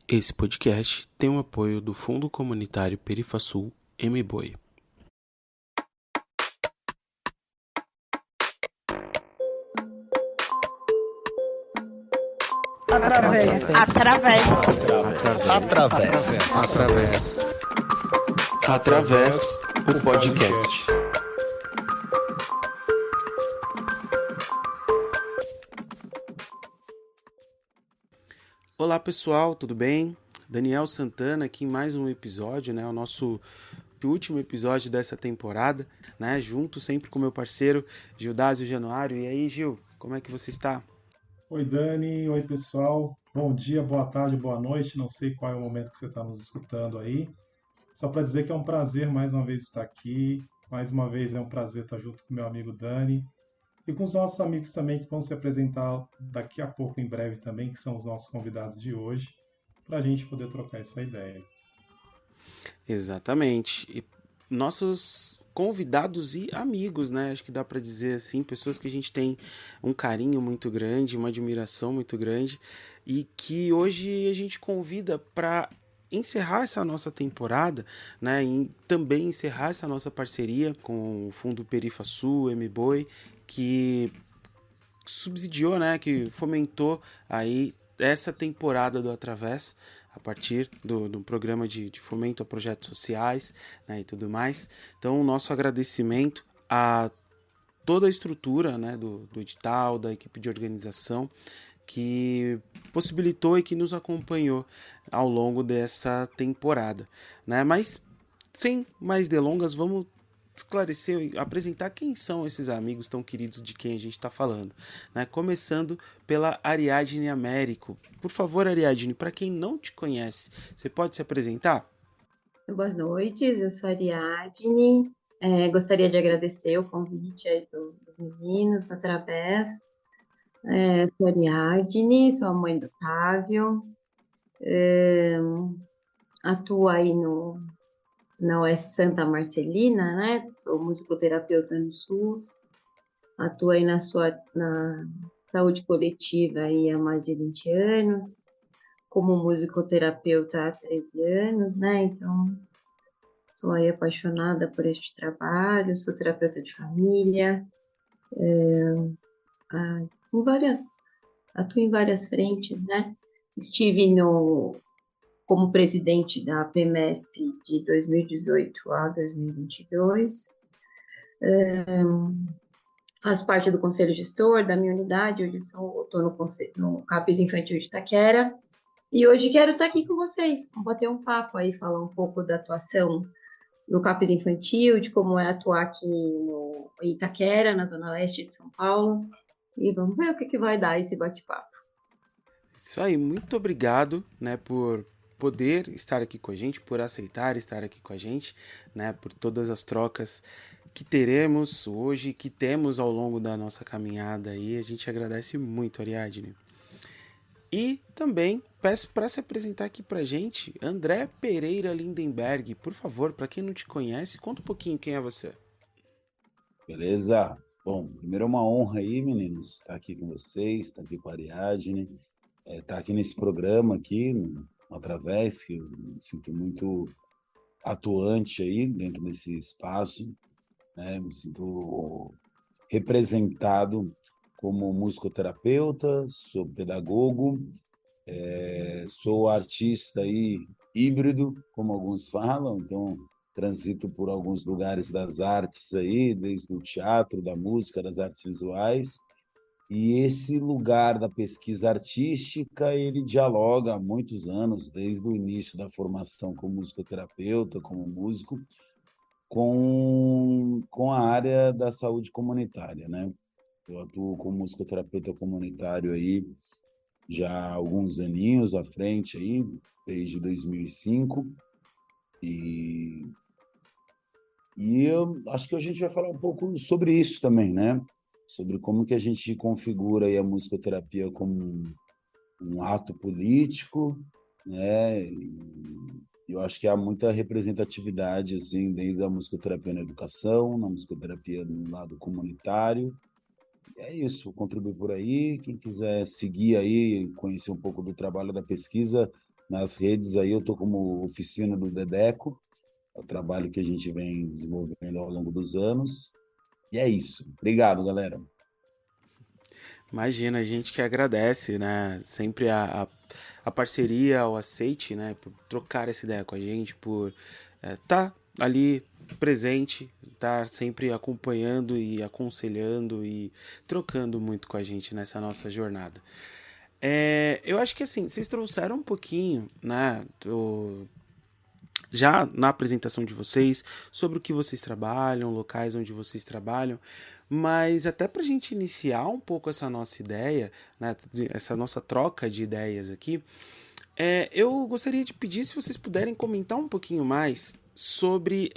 Esse podcast tem o apoio do Fundo Comunitário Perifasul MBoi. Através. Através, o podcast. Olá pessoal, tudo bem? Daniel Santana aqui em mais um episódio, né? O nosso último episódio dessa temporada, né? Junto sempre com meu parceiro Gildásio Januário. E aí, Gil, como é que você está? Oi, Dani. Oi, pessoal. Bom dia, boa tarde, boa noite. Não sei qual é o momento que você está nos escutando aí. Só para dizer que é um prazer mais uma vez estar aqui. Mais uma vez é um prazer estar junto com meu amigo Dani e com os nossos amigos também que vão se apresentar daqui a pouco, em breve também, que são os nossos convidados de hoje, para a gente poder trocar essa ideia. Exatamente. E nossos convidados e amigos, né? Acho que dá para dizer assim, pessoas que a gente tem um carinho muito grande, uma admiração muito grande e que hoje a gente convida para encerrar essa nossa temporada, né? E também encerrar essa nossa parceria com o Fundo Perifasul, MBoi, que subsidiou, né, que fomentou aí essa temporada do Através, a partir do programa de fomento a projetos sociais, né, e tudo mais. Então, o nosso agradecimento a toda a estrutura, né, do edital, da equipe de organização, que possibilitou e que nos acompanhou ao longo dessa temporada, né? Mas sem mais delongas, vamos esclarecer e apresentar quem são esses amigos tão queridos de quem a gente está falando, né? Começando pela Ariadne Américo. Por favor, Ariadne, para quem não te conhece, você pode se apresentar? Boas noites, eu sou a Ariadne. Gostaria de agradecer o convite aí dos meninos através. Sou a Ariadne, sou a mãe do Otávio, atuo aí na UES Santa Marcelina, né? Sou musicoterapeuta no SUS, atuo aí na saúde coletiva aí há mais de 20 anos, como musicoterapeuta há 13 anos, né? Então, sou aí apaixonada por este trabalho, sou terapeuta de família, ah, em várias, atuo em várias frentes, né? Estive como presidente da PMESP de 2018 a 2022, faço parte do conselho gestor da minha unidade, hoje estou no CAPES Infantil de Itaquera, e hoje quero estar aqui com vocês, bater um papo aí, falar um pouco da atuação no CAPES Infantil, de como é atuar aqui no Itaquera, na Zona Leste de São Paulo. E vamos ver o que vai dar esse bate-papo. Isso aí, muito obrigado, né, por poder estar aqui com a gente, por aceitar estar aqui com a gente, né, por todas as trocas que teremos hoje, que temos ao longo da nossa caminhada aí. A gente agradece muito, Ariadne. E também peço para se apresentar aqui pra gente, André Pereira Lindenberg. Por favor, para quem não te conhece, conta um pouquinho quem é você. Beleza? Bom, primeiro é uma honra aí, meninos, estar aqui com vocês, estar aqui com a Ariadne, estar aqui nesse programa aqui, através, que eu me sinto muito atuante aí dentro desse espaço, né? Me sinto representado como musicoterapeuta, sou pedagogo, sou artista aí híbrido, como alguns falam, então transito por alguns lugares das artes aí, desde o teatro, da música, das artes visuais, e esse lugar da pesquisa artística, ele dialoga há muitos anos, desde o início da formação como musicoterapeuta, como músico, com a área da saúde comunitária, né? Eu atuo como musicoterapeuta comunitário aí já há alguns aninhos à frente aí, desde 2005, e, e eu acho que a gente vai falar um pouco sobre isso também, né? Sobre como que a gente configura aí a musicoterapia como um ato político, né? E eu acho que há muita representatividade, assim, desde a musicoterapia na educação, na musicoterapia no lado comunitário. É isso, contribui por aí. Quem quiser seguir aí, conhecer um pouco do trabalho da pesquisa, nas redes aí, eu estou como oficina do Dedeco, é o trabalho que a gente vem desenvolvendo ao longo dos anos. E é isso. Obrigado, galera. Imagina, a gente que agradece, né? Sempre a parceria, o aceite, né? Por trocar essa ideia com a gente, por estar ali presente, estar sempre acompanhando e aconselhando e trocando muito com a gente nessa nossa jornada. Eu acho que assim, vocês trouxeram um pouquinho, né? Já na apresentação de vocês, sobre o que vocês trabalham, locais onde vocês trabalham, mas até para a gente iniciar um pouco essa nossa ideia, né, essa nossa troca de ideias aqui, eu gostaria de pedir se vocês puderem comentar um pouquinho mais sobre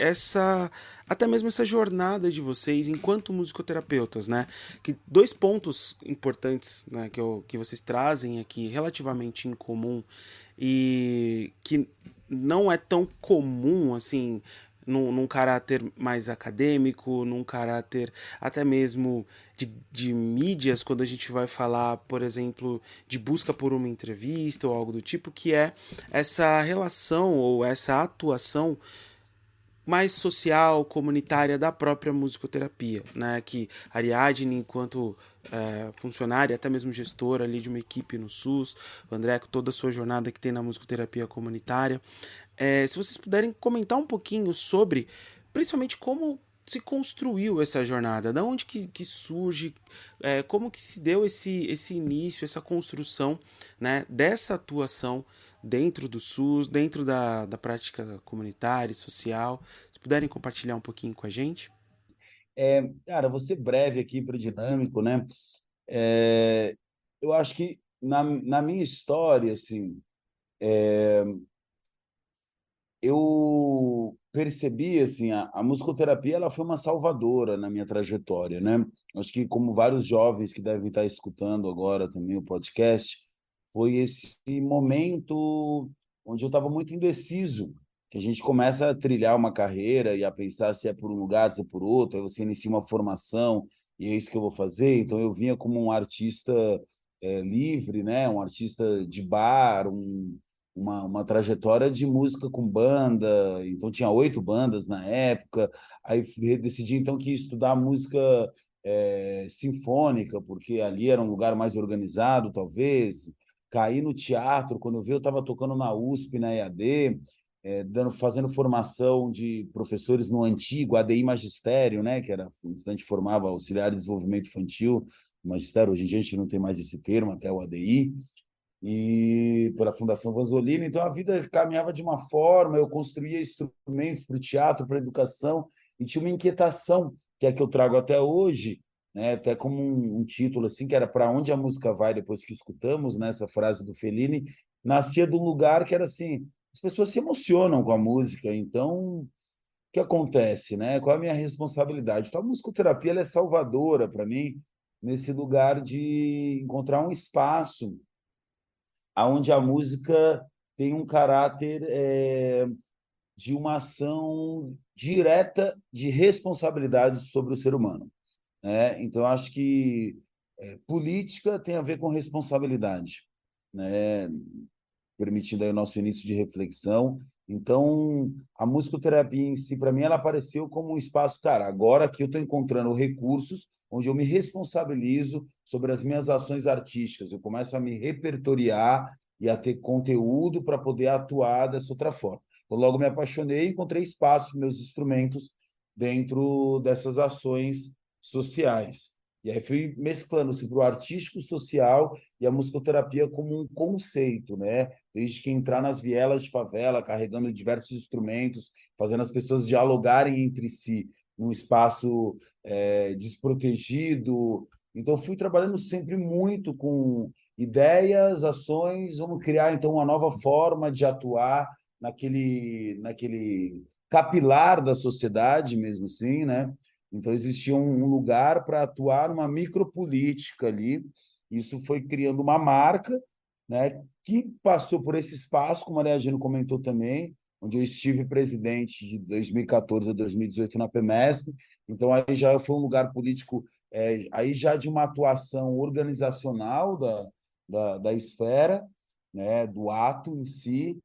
até mesmo essa jornada de vocês enquanto musicoterapeutas, né? Que dois pontos importantes, né, que vocês trazem aqui relativamente em comum e que não é tão comum assim num caráter mais acadêmico, num caráter até mesmo de mídias, quando a gente vai falar, por exemplo, de busca por uma entrevista ou algo do tipo, que é essa relação ou essa atuação mais social, comunitária da própria musicoterapia, né? Que a Ariadne, enquanto funcionária, até mesmo gestora ali de uma equipe no SUS, o André, com toda a sua jornada que tem na musicoterapia comunitária. Se vocês puderem comentar um pouquinho sobre, principalmente, como se construiu essa jornada, da onde que surge, como que se deu esse início, essa construção, né, dessa atuação dentro do SUS, dentro da prática comunitária e social. Se puderem compartilhar um pouquinho com a gente. Cara, vou ser breve aqui para dinâmico, né? É, eu acho que na minha história, assim, eu percebi assim a musicoterapia ela foi uma salvadora na minha trajetória, né? Acho que como vários jovens que devem estar escutando agora também o podcast, foi esse momento onde eu estava muito indeciso, que a gente começa a trilhar uma carreira e a pensar se é por um lugar, se é por outro, aí você inicia uma formação e é isso que eu vou fazer. Então eu vinha como um artista livre, né? Um artista de bar, uma trajetória de música com banda, então tinha 8 bandas na época, aí decidi então que ia estudar música sinfônica, porque ali era um lugar mais organizado, talvez, caí no teatro, quando eu vi eu estava tocando na USP, na EAD, fazendo formação de professores no antigo ADI Magistério, né, que era o estudante formava auxiliar de desenvolvimento infantil, magistério, hoje em dia a gente não tem mais esse termo, até o ADI, e pela Fundação Vanzolini. Então, a vida caminhava de uma forma, eu construía instrumentos para o teatro, para a educação, e tinha uma inquietação, que é que eu trago até hoje, né? Até como um título, assim, que era Para Onde a Música Vai, depois que escutamos, né? Essa frase do Fellini, nascia de um lugar que era assim, as pessoas se emocionam com a música, então... O que acontece, né? Qual é a minha responsabilidade? Então, a musicoterapia ela é salvadora para mim nesse lugar de encontrar um espaço onde a música tem um caráter de uma ação direta de responsabilidade sobre o ser humano, né? Então, acho que política tem a ver com responsabilidade, né? Permitindo aí o nosso início de reflexão. Então, a musicoterapia em si, para mim, ela apareceu como um espaço, cara, agora que eu estou encontrando recursos onde eu me responsabilizo sobre as minhas ações artísticas, eu começo a me repertoriar e a ter conteúdo para poder atuar dessa outra forma. Eu logo me apaixonei e encontrei espaço para meus instrumentos dentro dessas ações sociais. E aí fui mesclando-se para o artístico, social e a musicoterapia como um conceito, né? Desde que entrar nas vielas de favela, carregando diversos instrumentos, fazendo as pessoas dialogarem entre si num espaço desprotegido. Então, fui trabalhando sempre muito com ideias, ações, vamos criar, então, uma nova forma de atuar naquele capilar da sociedade, mesmo assim, né? Então, existia um lugar para atuar uma micropolítica ali. Isso foi criando uma marca, né, que passou por esse espaço, como a Maria Gino comentou também, onde eu estive presidente de 2014 a 2018 na PEMESP. Então, aí já foi um lugar político, aí já de uma atuação organizacional da esfera, né, do ato em si,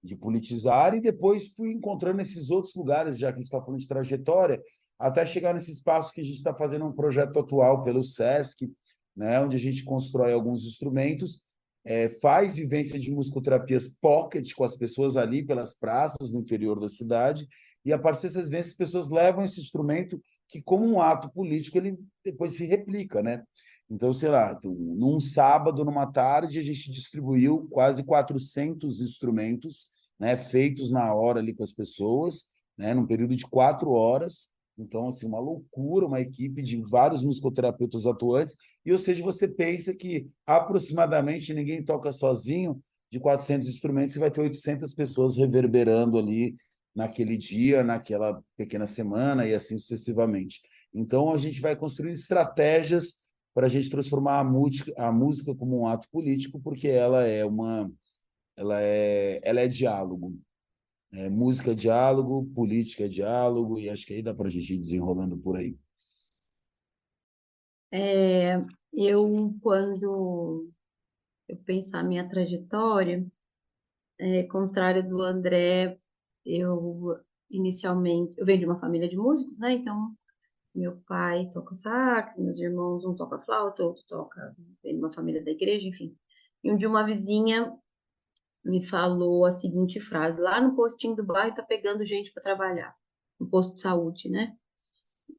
de politizar, e depois fui encontrando esses outros lugares, já que a gente está falando de trajetória, até chegar nesse espaço que a gente está fazendo um projeto atual pelo SESC, né, onde a gente constrói alguns instrumentos, faz vivência de musicoterapias pocket com as pessoas ali pelas praças no interior da cidade, e a partir dessas vivências as pessoas levam esse instrumento que, como um ato político, ele depois se replica, né? Então, sei lá, num sábado, numa tarde, a gente distribuiu quase 400 instrumentos, né, feitos na hora ali com as pessoas, né, num período de 4 horas. Então, assim, uma loucura, uma equipe de vários musicoterapeutas atuantes. E, ou seja, você pensa que aproximadamente ninguém toca sozinho, de 400 instrumentos, você vai ter 800 pessoas reverberando ali naquele dia, naquela pequena semana e assim sucessivamente. Então, a gente vai construir estratégias para a gente transformar a música como um ato político, porque ela é diálogo. Música é diálogo, política é diálogo, e acho que aí dá para a gente ir desenrolando por aí. Quando eu pensar minha trajetória, contrário do André, eu inicialmente, eu venho de uma família de músicos, né? Então, meu pai toca sax, meus irmãos, um toca flauta, outro toca, vem de uma família da igreja, enfim. E um dia uma vizinha me falou a seguinte frase: lá no postinho do bairro tá pegando gente para trabalhar, no posto de saúde, né?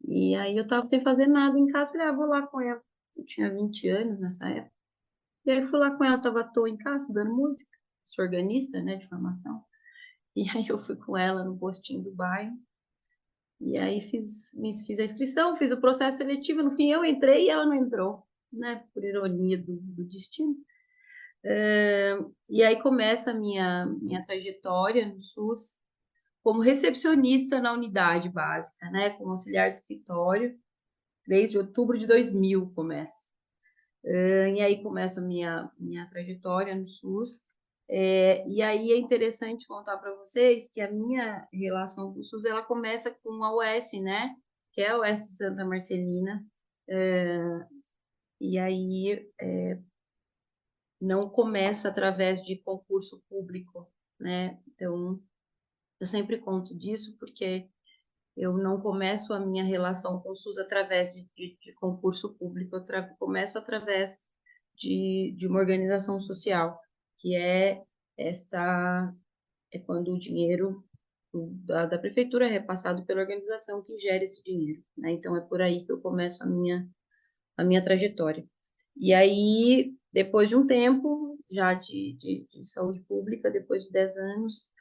E aí eu tava sem fazer nada em casa, falei, vou lá com ela. Eu tinha 20 anos nessa época. E aí fui lá com ela, tava à toa em casa, estudando música, sou organista, né, de formação. E aí eu fui com ela no postinho do bairro. E aí fiz a inscrição, fiz o processo seletivo. No fim, eu entrei e ela não entrou, né? Por ironia do destino. E aí começa a minha trajetória no SUS como recepcionista na unidade básica, né? Como auxiliar de escritório, desde outubro de 2000 começa. E aí começa a minha trajetória no SUS. E aí é interessante contar para vocês que a minha relação com o SUS ela começa com a UES, né? Que é a UES Santa Marcelina. E aí não começa através de concurso público, né? Então, eu sempre conto disso porque eu não começo a minha relação com o SUS através de concurso público, eu começo através de uma organização social, que é quando o dinheiro da prefeitura é repassado pela organização que gera esse dinheiro, né? Então é por aí que eu começo a minha trajetória. E aí, depois de um tempo já de saúde pública, depois de 10 anos,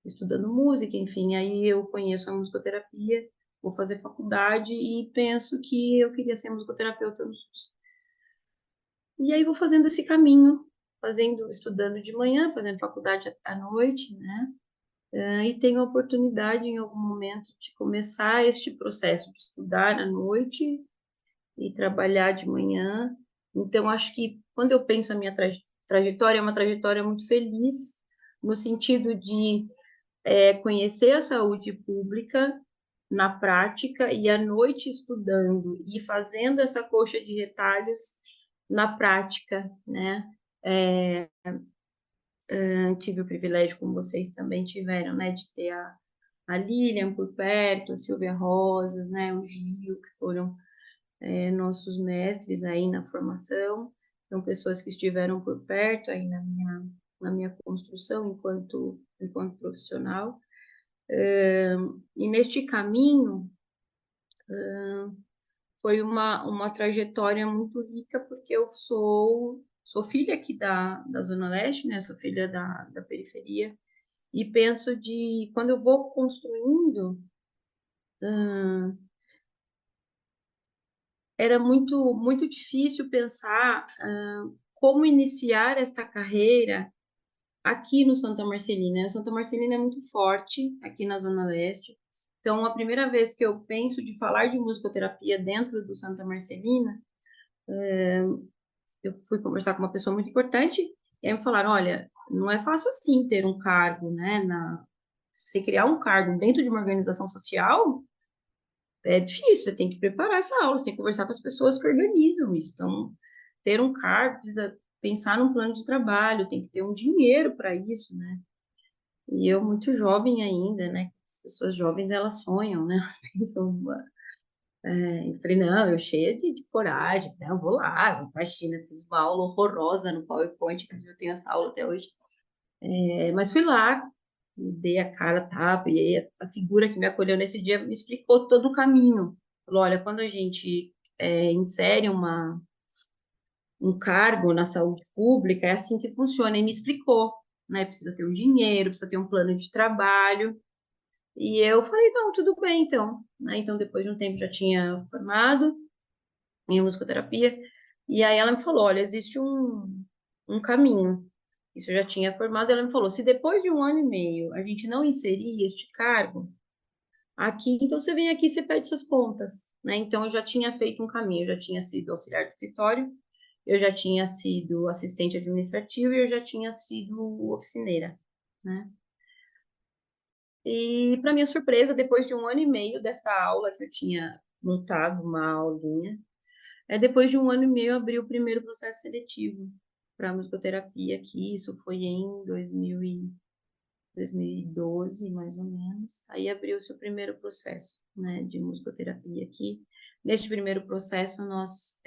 estudando música, enfim, aí eu conheço a musicoterapia, vou fazer faculdade e penso que eu queria ser musicoterapeuta no SUS. E aí vou fazendo esse caminho, estudando de manhã, fazendo faculdade à noite, né? E tenho a oportunidade em algum momento de começar este processo de estudar à noite e trabalhar de manhã. Então acho que quando eu penso a minha trajetória, é uma trajetória muito feliz, no sentido de conhecer a saúde pública na prática e à noite estudando e fazendo essa coxa de retalhos na prática, né? Tive o privilégio, como vocês também tiveram, né, de ter a Lilian por perto, a Silvia Rosas, né, o Gil, que foram nossos mestres aí na formação, são pessoas que estiveram por perto aí na minha construção enquanto profissional. E neste caminho foi uma trajetória muito rica, porque eu sou filha aqui da Zona Leste, né? Sou filha da periferia, e penso quando eu vou construindo, era muito, muito difícil pensar como iniciar esta carreira aqui no Santa Marcelina. O Santa Marcelina é muito forte aqui na Zona Leste. Então, a primeira vez que eu penso de falar de musicoterapia dentro do Santa Marcelina, eu fui conversar com uma pessoa muito importante e aí me falaram, olha, não é fácil assim ter um cargo, né? Você criar um cargo dentro de uma organização social é difícil, você tem que preparar essa aula, você tem que conversar com as pessoas que organizam isso. Então, ter um cargo precisa pensar num plano de trabalho, tem que ter um dinheiro para isso, né? E eu muito jovem ainda, né? As pessoas jovens, elas sonham, né? Elas pensam, eu falei, não, eu cheia de coragem, não, vou lá, imagina, fiz uma aula horrorosa no PowerPoint, inclusive eu tenho essa aula até hoje. Mas fui lá, dei a cara, tapa, e aí a figura que me acolheu nesse dia me explicou todo o caminho. Falou, olha, quando a gente insere um cargo na saúde pública, é assim que funciona, e me explicou, né? Precisa ter um dinheiro, precisa ter um plano de trabalho, e eu falei, não, tudo bem, então. Né? Então, depois de um tempo, já tinha formado em musicoterapia, e aí ela me falou, olha, existe um caminho. Isso eu já tinha formado, ela me falou, se depois de 1 ano e meio a gente não inserir este cargo, aqui, então você vem aqui e você pede suas contas, né? Então eu já tinha feito um caminho, eu já tinha sido auxiliar de escritório, eu já tinha sido assistente administrativo e eu já tinha sido oficineira, né? E para minha surpresa, depois de 1 ano e meio desta aula que eu tinha montado uma aulinha, depois de 1 ano e meio, eu abri o primeiro processo seletivo para musicoterapia aqui. Isso foi em 2012, mais ou menos. Aí abriu-se o primeiro processo, né, de musicoterapia aqui. Neste primeiro processo, nós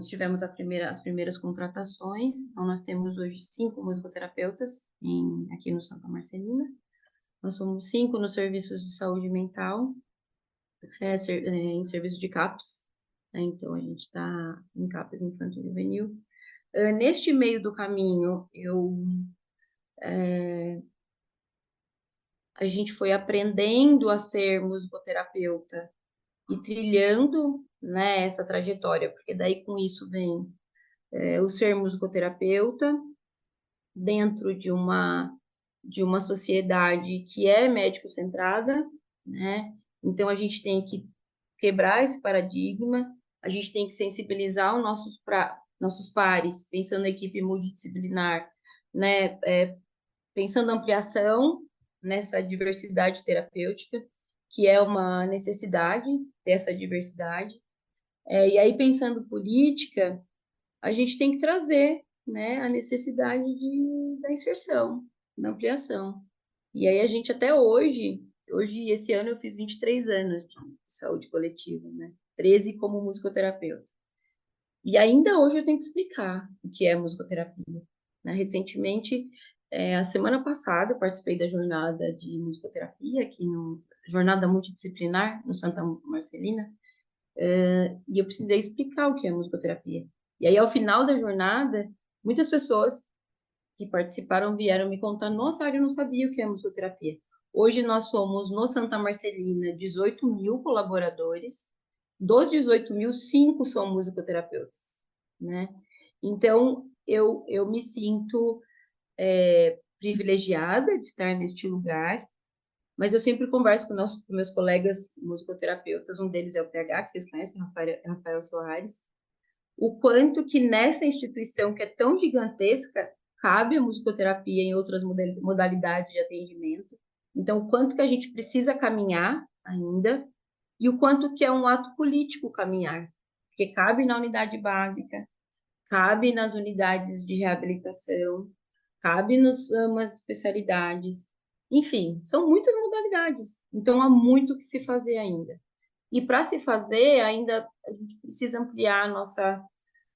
tivemos as primeiras contratações. Então, nós temos hoje 5 musicoterapeutas aqui no Santa Marcelina. Nós somos 5 nos serviços de saúde mental, em serviço de CAPS, né? Então, a gente está em CAPS infantil e juvenil. Neste meio do caminho, a gente foi aprendendo a ser musicoterapeuta e trilhando, né, essa trajetória, porque daí com isso vem o ser musicoterapeuta dentro de uma sociedade que é médico-centrada, né? Então, a gente tem que quebrar esse paradigma, a gente tem que sensibilizar os nossos pares, pensando na equipe multidisciplinar, né? Pensando na ampliação nessa diversidade terapêutica, que é uma necessidade dessa diversidade. E aí, pensando política, a gente tem que trazer, né, a necessidade da inserção, da ampliação. E aí a gente até hoje, esse ano eu fiz 23 anos de saúde coletiva, né? 13 como musicoterapeuta. E ainda hoje eu tenho que explicar o que é musicoterapia. Né? Recentemente, a semana passada, eu participei da jornada de musicoterapia aqui jornada multidisciplinar no Santa Marcelina, e eu precisei explicar o que é musicoterapia. E aí, ao final da jornada, muitas pessoas que participaram vieram me contar, nossa, eu não sabia o que é musicoterapia. Hoje nós somos, no Santa Marcelina, 18 mil colaboradores. Dos 18 mil, 5 são musicoterapeutas, né? Então, eu me sinto privilegiada de estar neste lugar, mas eu sempre converso com meus colegas musicoterapeutas, um deles é o PH, que vocês conhecem, Rafael Soares, o quanto que nessa instituição que é tão gigantesca, cabe a musicoterapia em outras modalidades de atendimento. Então, o quanto que a gente precisa caminhar ainda e o quanto que é um ato político caminhar, porque cabe na unidade básica, cabe nas unidades de reabilitação, cabe nas especialidades, enfim, são muitas modalidades, então há muito que se fazer ainda. E para se fazer, ainda a gente precisa ampliar a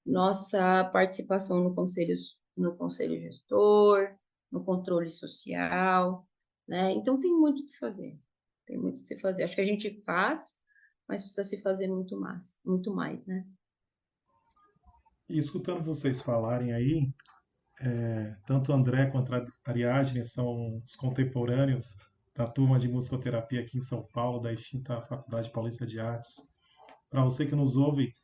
nossa participação no conselho gestor, no controle social, né? Então tem muito que se fazer. Tem muito que se fazer. Acho que a gente faz, mas precisa se fazer muito mais, né? E escutando vocês falarem aí, tanto o André quanto a Ariadne são os contemporâneos da turma de musicoterapia aqui em São Paulo, da extinta Faculdade Paulista de Artes. Para você que nos ouve,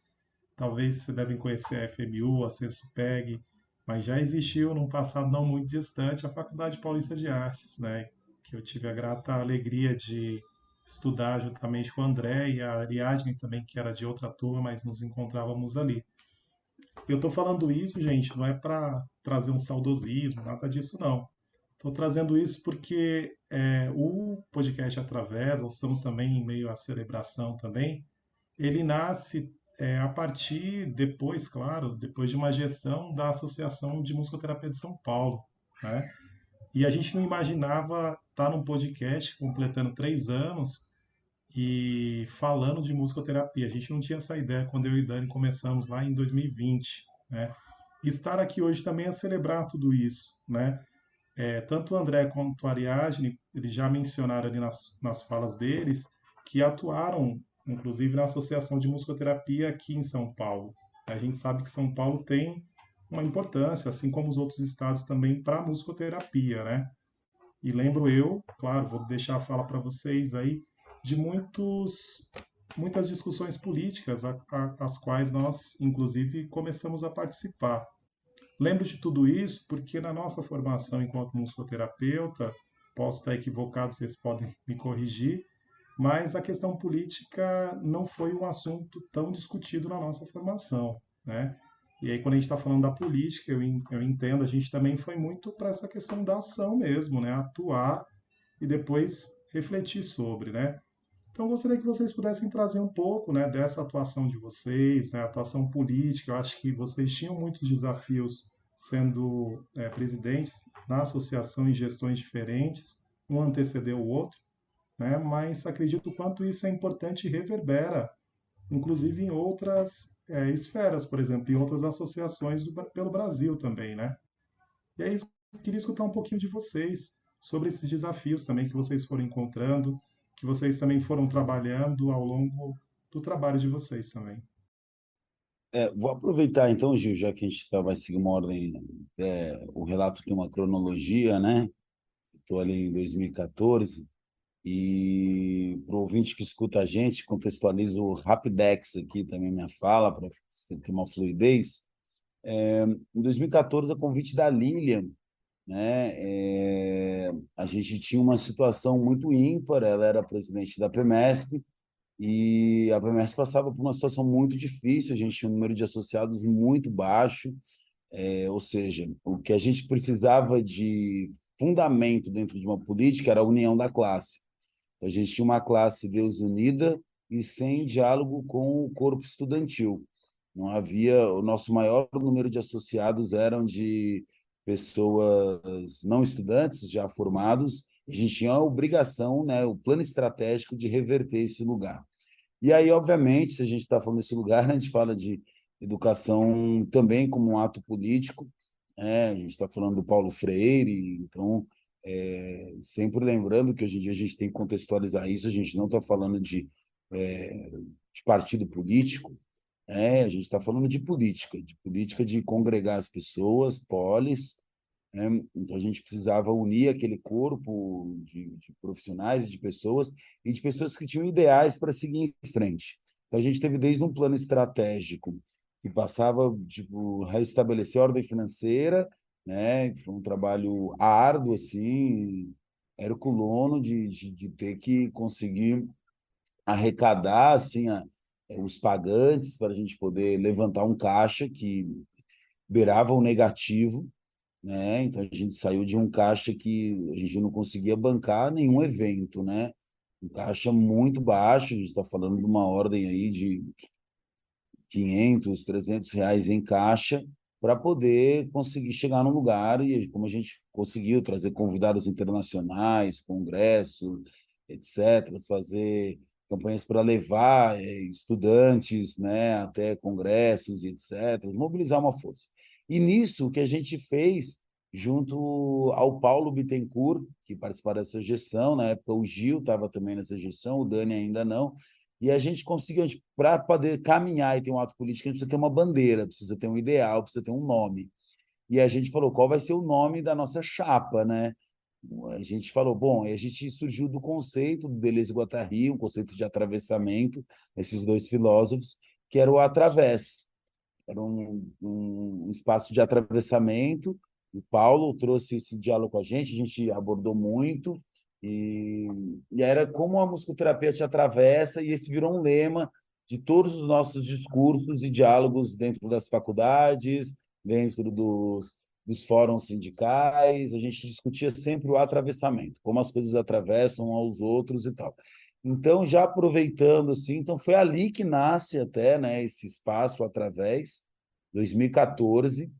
talvez você devem conhecer a FMU, a CESUPEG, mas já existiu num passado não muito distante a Faculdade Paulista de Artes, né? Que eu tive a grata alegria de estudar juntamente com o André e a Ariadne também, que era de outra turma, mas nos encontrávamos ali. Eu estou falando isso, gente, não é para trazer um saudosismo, nada disso não. Estou trazendo isso porque o podcast Através, nós estamos também em meio à celebração também, ele nasce a partir, depois, claro, depois de uma gestão da Associação de Musicoterapia de São Paulo, né? E a gente não imaginava estar num podcast completando 3 anos e falando de musicoterapia. A gente não tinha essa ideia quando eu e Dani começamos lá em 2020, né? E estar aqui hoje também é celebrar tudo isso, né? Tanto o André quanto o Ariadne, eles já mencionaram ali nas falas deles que atuaram, inclusive, na Associação de Musicoterapia aqui em São Paulo. A gente sabe que São Paulo tem uma importância, assim como os outros estados também, para a musicoterapia, né? E lembro eu, claro, vou deixar a fala para vocês aí, de muitas discussões políticas, as quais nós, inclusive, começamos a participar. Lembro de tudo isso porque na nossa formação enquanto musicoterapeuta, posso estar equivocado, vocês podem me corrigir, mas a questão política não foi um assunto tão discutido na nossa formação, né? E aí, quando a gente está falando da política, eu entendo, a gente também foi muito para essa questão da ação mesmo, né? Atuar e depois refletir sobre, né? Então, eu gostaria que vocês pudessem trazer um pouco, né, dessa atuação de vocês, né, atuação política. Eu acho que vocês tinham muitos desafios sendo presidentes na associação em gestões diferentes, um antecedeu o outro, né, mas acredito o quanto isso é importante e reverbera, inclusive em outras esferas, por exemplo, em outras associações pelo Brasil também, né? E é isso, queria escutar um pouquinho de vocês sobre esses desafios também que vocês foram encontrando, que vocês também foram trabalhando ao longo do trabalho de vocês também. Vou aproveitar então, Gil, já que a gente vai seguir uma ordem, o relato tem uma cronologia, né? Estou ali em 2014 e para o ouvinte que escuta a gente, contextualizo Rapidex aqui também minha fala para ter uma fluidez. Em 2014, a convite da Lilian, né? A gente tinha uma situação muito ímpar, ela era presidente da PEMESP, e a PEMESP passava por uma situação muito difícil, a gente tinha um número de associados muito baixo, ou seja, o que a gente precisava de fundamento dentro de uma política era a união da classe. A gente tinha uma classe desunida e sem diálogo com o corpo estudantil. Não havia, o nosso maior número de associados eram de pessoas não estudantes, já formados. A gente tinha a obrigação, né, o plano estratégico de reverter esse lugar. E aí, obviamente, se a gente está falando desse lugar, a gente fala de educação também como um ato político, né? A gente está falando do Paulo Freire, então, sempre lembrando que hoje em dia a gente tem que contextualizar isso, a gente não está falando de partido político, a gente está falando de política de congregar as pessoas, polis, né? Então, a gente precisava unir aquele corpo de profissionais, de pessoas, e de pessoas que tinham ideais para seguir em frente. Então, a gente teve desde um plano estratégico que passava, tipo, restabelecer a ordem financeira, né? Foi um trabalho árduo, assim, herculono, de ter que conseguir arrecadar, assim, os pagantes para a gente poder levantar um caixa que beirava o negativo, né? Então a gente saiu de um caixa que a gente não conseguia bancar nenhum evento, né? Um caixa muito baixo, a gente está falando de uma ordem aí de 500, R$ 300 em caixa para poder conseguir chegar no lugar e como a gente conseguiu trazer convidados internacionais, congresso, etc., fazer campanhas para levar estudantes, né, até congressos e etc., mobilizar uma força. E nisso o que a gente fez junto ao Paulo Bittencourt, que participaram dessa gestão, na época o Gil estava também nessa gestão, o Dani ainda não, e a gente conseguiu, para poder caminhar e ter um ato político, a gente precisa ter uma bandeira, precisa ter um ideal, precisa ter um nome. E a gente falou, qual vai ser o nome da nossa chapa, né? A gente falou, bom, a gente surgiu do conceito do Deleuze e Guattari, um conceito de atravessamento, esses dois filósofos, que era o através. Era um espaço de atravessamento. O Paulo trouxe esse diálogo com a gente abordou muito, e, e era como a musicoterapia te atravessa, e esse virou um lema de todos os nossos discursos e diálogos dentro das faculdades, dentro dos fóruns sindicais, a gente discutia sempre o atravessamento, como as coisas atravessam aos outros e tal. Então, já aproveitando, assim, então foi ali que nasce até, né, esse espaço através, 2014,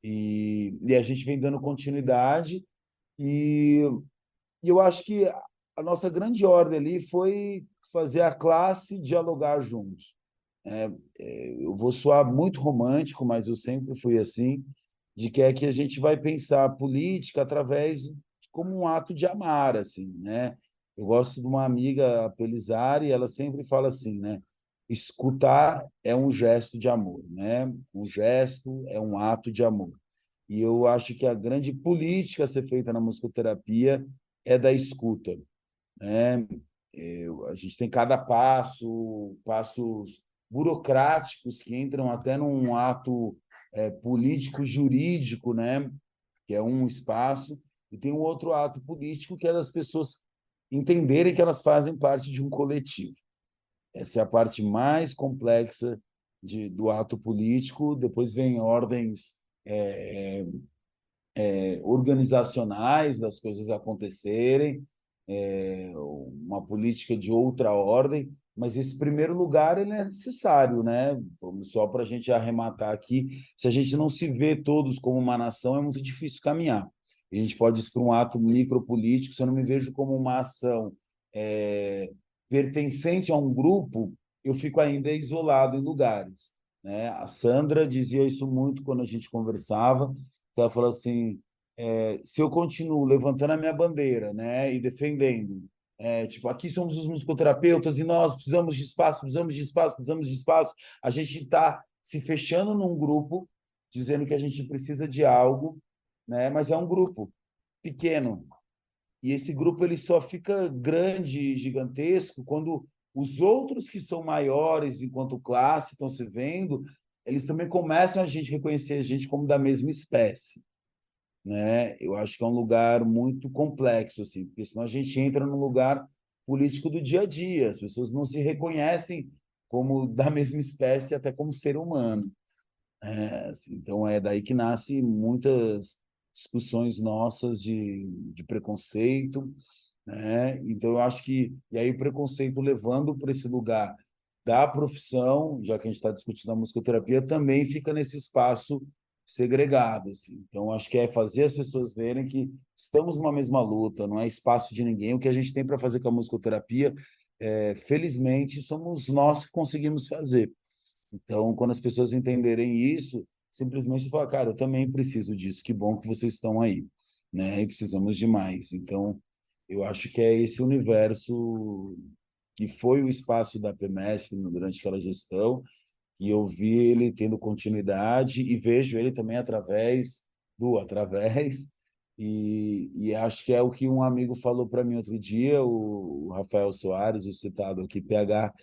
e a gente vem dando continuidade, e, e eu acho que a nossa grande ordem ali foi fazer a classe dialogar juntos. Eu vou soar muito romântico, mas eu sempre fui assim, de que é que a gente vai pensar a política através como um ato de amar, assim, né? Eu gosto de uma amiga, a Pelizari, ela sempre fala assim, né? Escutar é um gesto de amor, né? Um gesto é um ato de amor. E eu acho que a grande política a ser feita na musicoterapia é da escuta, né? A gente tem cada passo, passos burocráticos que entram até num ato político-jurídico, né? Que é um espaço, e tem um outro ato político que é das pessoas entenderem que elas fazem parte de um coletivo. Essa é a parte mais complexa do ato político. Depois vem ordens organizacionais das coisas acontecerem, uma política de outra ordem, mas esse primeiro lugar ele é necessário, né? Só para a gente arrematar aqui, se a gente não se vê todos como uma nação, é muito difícil caminhar. A gente pode ir para um ato micropolítico, se eu não me vejo como uma ação pertencente a um grupo, eu fico ainda isolado em lugares, né? A Sandra dizia isso muito quando a gente conversava, ela falou assim, se eu continuo levantando a minha bandeira, né, e defendendo, tipo, aqui somos os musicoterapeutas e nós precisamos de espaço, precisamos de espaço, precisamos de espaço, a gente está se fechando num grupo, dizendo que a gente precisa de algo, né, mas é um grupo pequeno. E esse grupo ele só fica grande e gigantesco quando os outros que são maiores enquanto classe estão se vendo, eles também começam a gente reconhecer a gente como da mesma espécie, né? Eu acho que é um lugar muito complexo, assim, porque senão a gente entra num lugar político do dia a dia. As pessoas não se reconhecem como da mesma espécie, até como ser humano. Assim, então é daí que nasce muitas discussões nossas de preconceito, né? Então eu acho que e aí o preconceito levando para esse lugar da profissão, já que a gente está discutindo a musicoterapia, também fica nesse espaço segregado, assim. Então acho que é fazer as pessoas verem que estamos numa mesma luta, não é espaço de ninguém. O que a gente tem para fazer com a musicoterapia, felizmente, somos nós que conseguimos fazer. Então, quando as pessoas entenderem isso, simplesmente falar, cara, eu também preciso disso, que bom que vocês estão aí, né? E precisamos de mais. Então, eu acho que é esse universo que foi o espaço da PMESP durante aquela gestão, e eu vi ele tendo continuidade e vejo ele também através, e acho que é o que um amigo falou para mim outro dia, o Rafael Soares, o citado aqui, PH,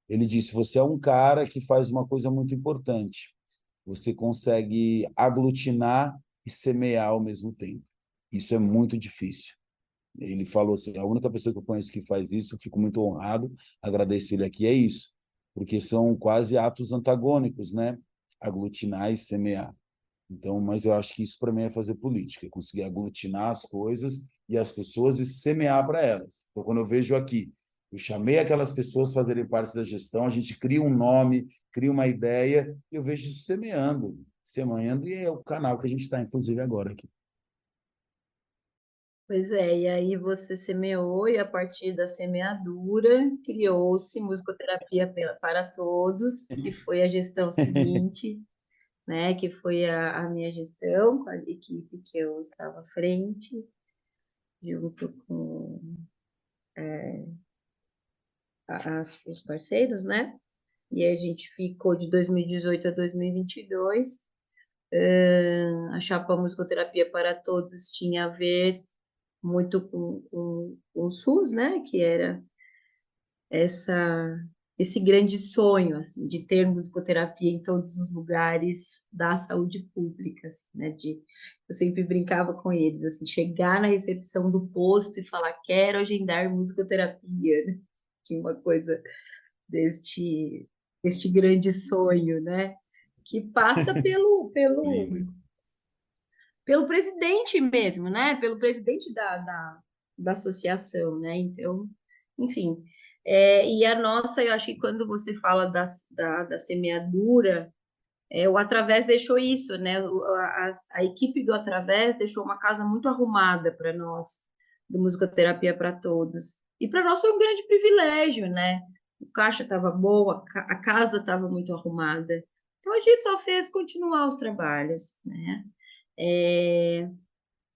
ele disse: você é um cara que faz uma coisa muito importante. Você consegue aglutinar e semear ao mesmo tempo. Isso é muito difícil. Ele falou assim: a única pessoa que eu conheço que faz isso, eu fico muito honrado, agradeço ele aqui, é isso. Porque são quase atos antagônicos, né? Aglutinar e semear. Então, mas eu acho que isso para mim é fazer política, é conseguir aglutinar as coisas e as pessoas e semear para elas. Então, quando eu vejo aqui, eu chamei aquelas pessoas fazerem parte da gestão, a gente cria um nome, cria uma ideia, e eu vejo isso semeando, e é o canal que a gente está, inclusive, agora aqui. Pois é, e aí você semeou, e a partir da semeadura criou-se Musicoterapia para Todos, que foi a gestão seguinte, né? Que foi a minha gestão, com a equipe que eu estava à frente, junto com os parceiros, né? E a gente ficou de 2018 a 2022. A chapa Musicoterapia para Todos tinha a ver muito com o SUS, né? Que era essa esse grande sonho assim, de ter musicoterapia em todos os lugares da saúde pública, assim, né? Eu sempre brincava com eles, assim, chegar na recepção do posto e falar, quero agendar musicoterapia, né? Tinha uma coisa deste grande sonho, né? Que passa Lindo. pelo presidente mesmo, né? Pelo presidente da associação, né? Então, enfim, E a nossa, eu acho que quando você fala da semeadura, o Através deixou isso, né? A equipe do Através deixou uma casa muito arrumada para nós, do Musicoterapia para Todos. E para nós foi um grande privilégio, né? O caixa estava boa, a casa estava muito arrumada. Então a gente só fez continuar os trabalhos, né? É,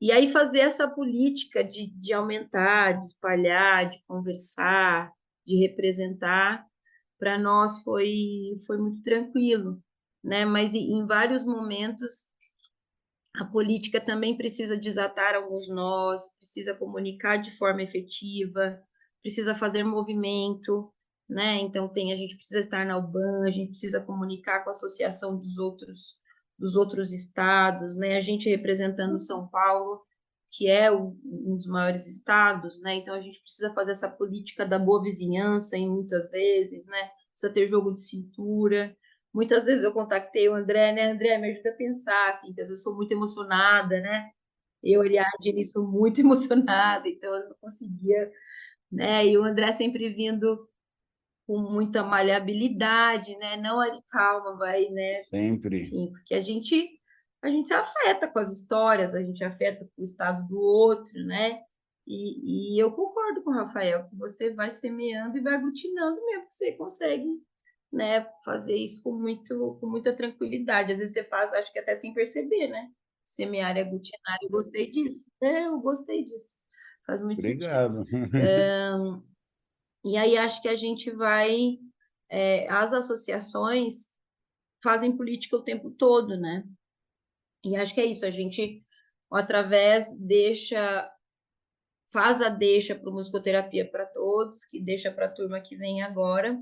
e aí fazer essa política de aumentar, de espalhar, de conversar, de representar, para nós foi muito tranquilo, né? Mas em vários momentos a política também precisa desatar alguns nós, precisa comunicar de forma efetiva, precisa fazer movimento, né? Então a gente precisa estar na UBAN, a gente precisa comunicar com a associação dos outros estados, né? A gente representando São Paulo, que é um dos maiores estados, né? Então a gente precisa fazer essa política da boa vizinhança em muitas vezes, né? Precisa ter jogo de cintura. Muitas vezes eu contactei o André, né? André, me ajuda a pensar, assim, que às vezes eu sou muito emocionada, né? Eu, Ariadne, sou muito emocionada, então eu não conseguia, né? E o André sempre vindo com muita maleabilidade, né? Não, Ari, calma, vai, né? Sempre. Enfim, porque a gente se afeta com as histórias, a gente afeta com o estado do outro, né? E eu concordo com o Rafael, que você vai semeando e vai aglutinando mesmo, que você consegue, né, fazer isso com muita tranquilidade. Às vezes você faz, acho que até sem perceber, né? Semear e aglutinar, eu gostei disso. Eu gostei disso. Faz muito sentido. Obrigado. E aí acho que a gente vai. As associações fazem política o tempo todo, né? E acho que é isso, a gente, através, faz a deixa para o Musicoterapia para Todos, que deixa para a turma que vem agora,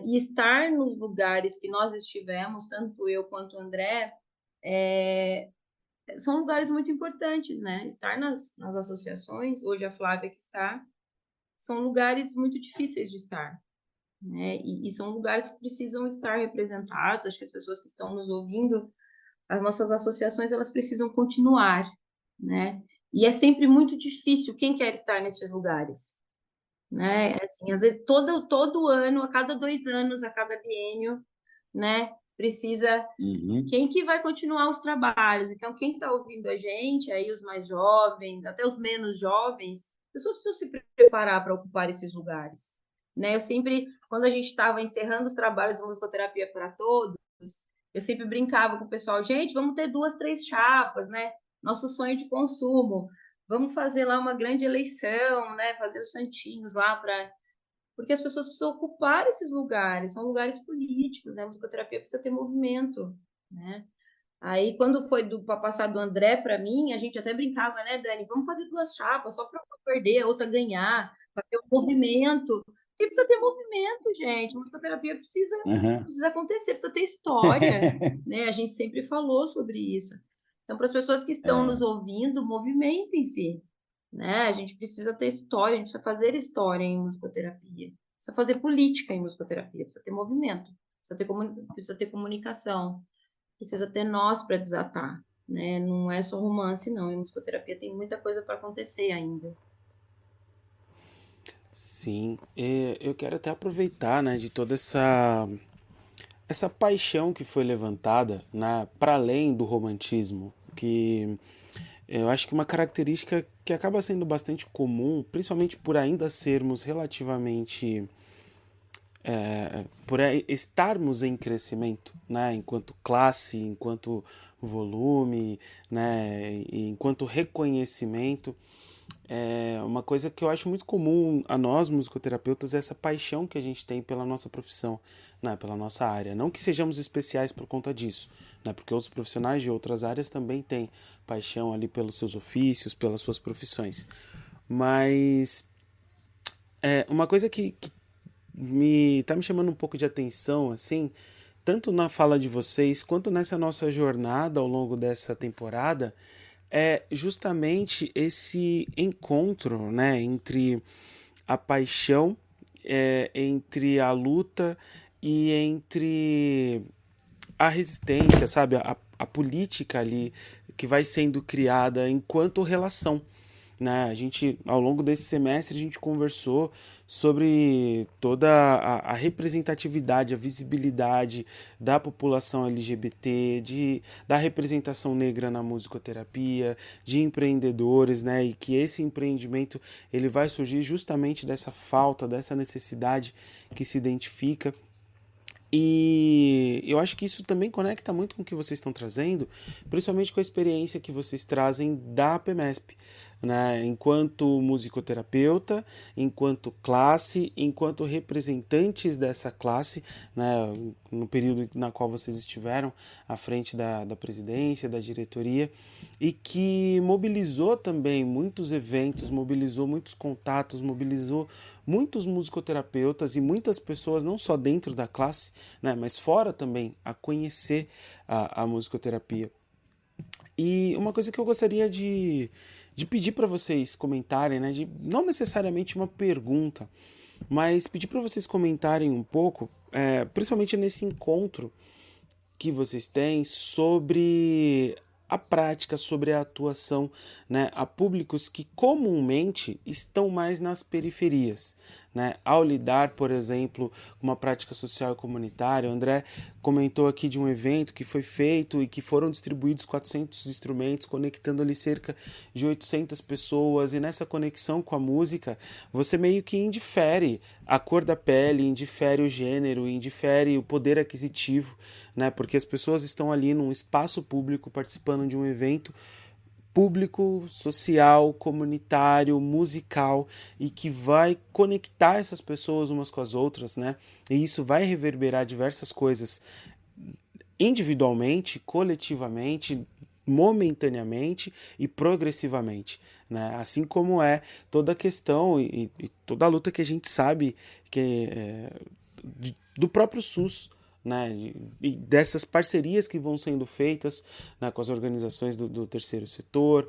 e estar nos lugares que nós estivemos, tanto eu quanto o André, são lugares muito importantes, né? Estar nas associações, hoje a Flávia que está, são lugares muito difíceis de estar, né? E são lugares que precisam estar representados, acho que as pessoas que estão nos ouvindo, as nossas associações, elas precisam continuar, né? E é sempre muito difícil quem quer estar nesses lugares, né? Assim, às vezes todo ano, a cada 2 anos, a cada biênio, né? Precisa Uhum. quem que vai continuar os trabalhos. Então, quem está ouvindo a gente, aí os mais jovens, até os menos jovens, pessoas precisam se preparar para ocupar esses lugares, né? Eu sempre, quando a gente estava encerrando os trabalhos de musicoterapia para todos, eu sempre brincava com o pessoal, gente, vamos ter 2, 3 chapas, né? Nosso sonho de consumo. Vamos fazer lá uma grande eleição, né? Fazer os santinhos lá para porque as pessoas precisam ocupar esses lugares, são lugares políticos, né? A musicoterapia precisa ter movimento, né? Aí, quando foi para passar do André para mim, a gente até brincava, né, Dani? Vamos fazer 2 chapas, só para uma perder, a outra ganhar, para ter um movimento. Porque precisa ter movimento, gente. A musicoterapia Uhum. precisa acontecer, precisa ter história, né? A gente sempre falou sobre isso. Então, para as pessoas que estão É, nos ouvindo, movimentem-se, né? A gente precisa ter história, a gente precisa fazer história em musicoterapia, precisa fazer política em musicoterapia, precisa ter movimento, precisa ter comunicação, precisa ter nós para desatar, né? Não é só romance, não. Em musicoterapia tem muita coisa para acontecer ainda. Sim, eu quero até aproveitar, né, de toda essa paixão que foi levantada, né, para além do romantismo, que eu acho que uma característica que acaba sendo bastante comum, principalmente por ainda sermos relativamente por estarmos em crescimento, né, enquanto classe, enquanto volume, né, e enquanto reconhecimento, uma coisa que eu acho muito comum a nós musicoterapeutas é essa paixão que a gente tem pela nossa profissão, né, pela nossa área. Não que sejamos especiais por conta disso, né, porque outros profissionais de outras áreas também têm paixão ali pelos seus ofícios, pelas suas profissões. Mas uma coisa que me chamando um pouco de atenção, assim, tanto na fala de vocês quanto nessa nossa jornada ao longo dessa temporada, é justamente esse encontro, né, entre a paixão, entre a luta e entre a resistência, sabe, a política ali que vai sendo criada enquanto relação. né? A gente, ao longo desse semestre, a gente conversou sobre toda a representatividade, a visibilidade da população LGBT, da representação negra na musicoterapia, de empreendedores, né? E que esse empreendimento ele vai surgir justamente dessa falta, dessa necessidade que se identifica. E eu acho que isso também conecta muito com o que vocês estão trazendo, principalmente com a experiência que vocês trazem da PMESP, né? Enquanto musicoterapeuta, enquanto classe, enquanto representantes dessa classe, né? No período na qual vocês estiveram à frente da presidência, da diretoria, e que mobilizou também muitos eventos, mobilizou muitos contatos, mobilizou muitos musicoterapeutas e muitas pessoas, não só dentro da classe, né, mas fora também, a conhecer a musicoterapia. E uma coisa que eu gostaria de pedir para vocês comentarem, né, de não necessariamente uma pergunta, mas pedir para vocês comentarem um pouco, principalmente nesse encontro que vocês têm sobre a prática, sobre a atuação, né, a públicos que comumente estão mais nas periferias, né, ao lidar, por exemplo, com uma prática social e comunitária. O André comentou aqui de um evento que foi feito e que foram distribuídos 400 instrumentos, conectando ali cerca de 800 pessoas, e nessa conexão com a música, você meio que indifere a cor da pele, indifere o gênero, indifere o poder aquisitivo, né? Porque as pessoas estão ali num espaço público participando de um evento público, social, comunitário, musical, e que vai conectar essas pessoas umas com as outras, né? E isso vai reverberar diversas coisas individualmente, coletivamente, momentaneamente e progressivamente, né? Assim como é toda a questão e toda a luta que a gente sabe que do próprio SUS, né? E dessas parcerias que vão sendo feitas, né, com as organizações do terceiro setor,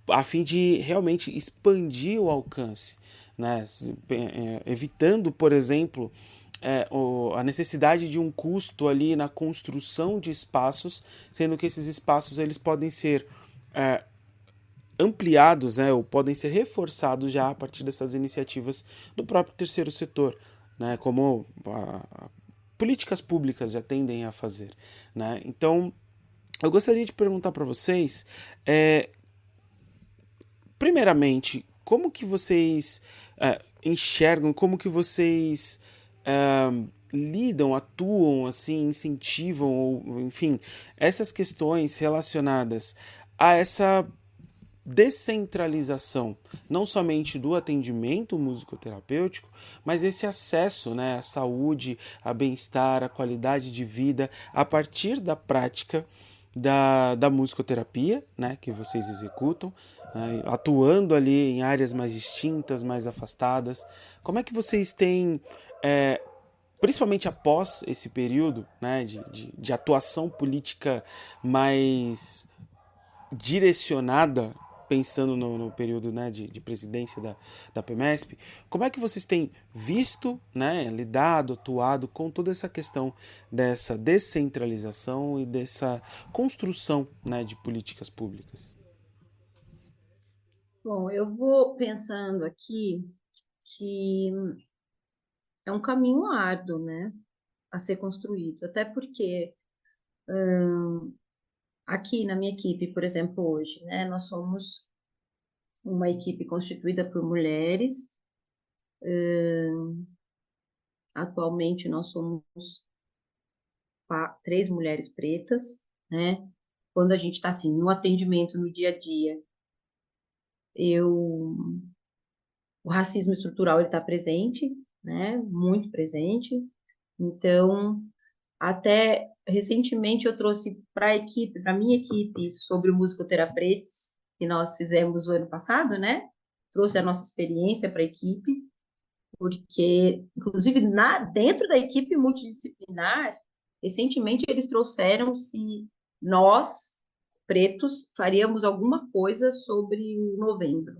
a fim de realmente expandir o alcance, né? Evitando, por exemplo, a necessidade de um custo ali na construção de espaços, sendo que esses espaços eles podem ser ampliados, né, ou podem ser reforçados já a partir dessas iniciativas do próprio terceiro setor, né, como políticas públicas já tendem a fazer, né? Então, eu gostaria de perguntar para vocês, primeiramente, como que vocês enxergam, como que vocês lidam, atuam, assim, incentivam, ou, enfim, essas questões relacionadas a essa descentralização, não somente do atendimento musicoterapêutico, mas esse acesso, né, à saúde, a bem-estar, à qualidade de vida, a partir da prática da musicoterapia, né, que vocês executam, né, atuando ali em áreas mais distintas, mais afastadas. Como é que vocês têm, principalmente após esse período, né, de atuação política mais direcionada, pensando no período, né, de presidência da PMESP, como é que vocês têm visto, né, lidado, atuado com toda essa questão dessa descentralização e dessa construção, né, de políticas públicas? Bom, eu vou pensando aqui que é um caminho árduo, né, a ser construído, até porque aqui na minha equipe, por exemplo, hoje, né, nós somos uma equipe constituída por mulheres. Atualmente nós somos 3 mulheres pretas, né? Quando a gente está assim no atendimento no dia a dia, o racismo estrutural ele está presente, né? Muito presente. Então, até recentemente eu trouxe para a equipe, para minha equipe, sobre o musicoterapeutas que nós fizemos o ano passado, né? Trouxe a nossa experiência para a equipe, porque, inclusive, dentro da equipe multidisciplinar, recentemente eles trouxeram se nós, pretos, faríamos alguma coisa sobre o novembro,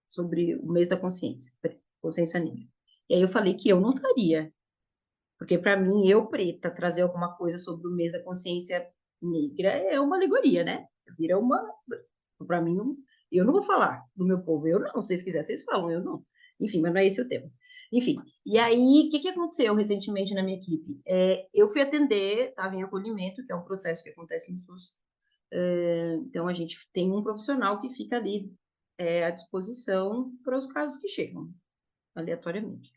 sobre o mês da consciência, consciência negra. E aí eu falei que eu não estaria, porque para mim, eu preta, trazer alguma coisa sobre o mês da consciência negra é uma alegoria, né? Vira uma, para mim, Eu não vou falar do meu povo, eu não. Se vocês quiserem, vocês falam, eu não. Enfim, mas não é esse o tema. Enfim, e aí, o que aconteceu recentemente na minha equipe? Eu fui atender, estava em acolhimento, que é um processo que acontece no SUS. Então, a gente tem um profissional que fica ali à disposição para os casos que chegam, aleatoriamente.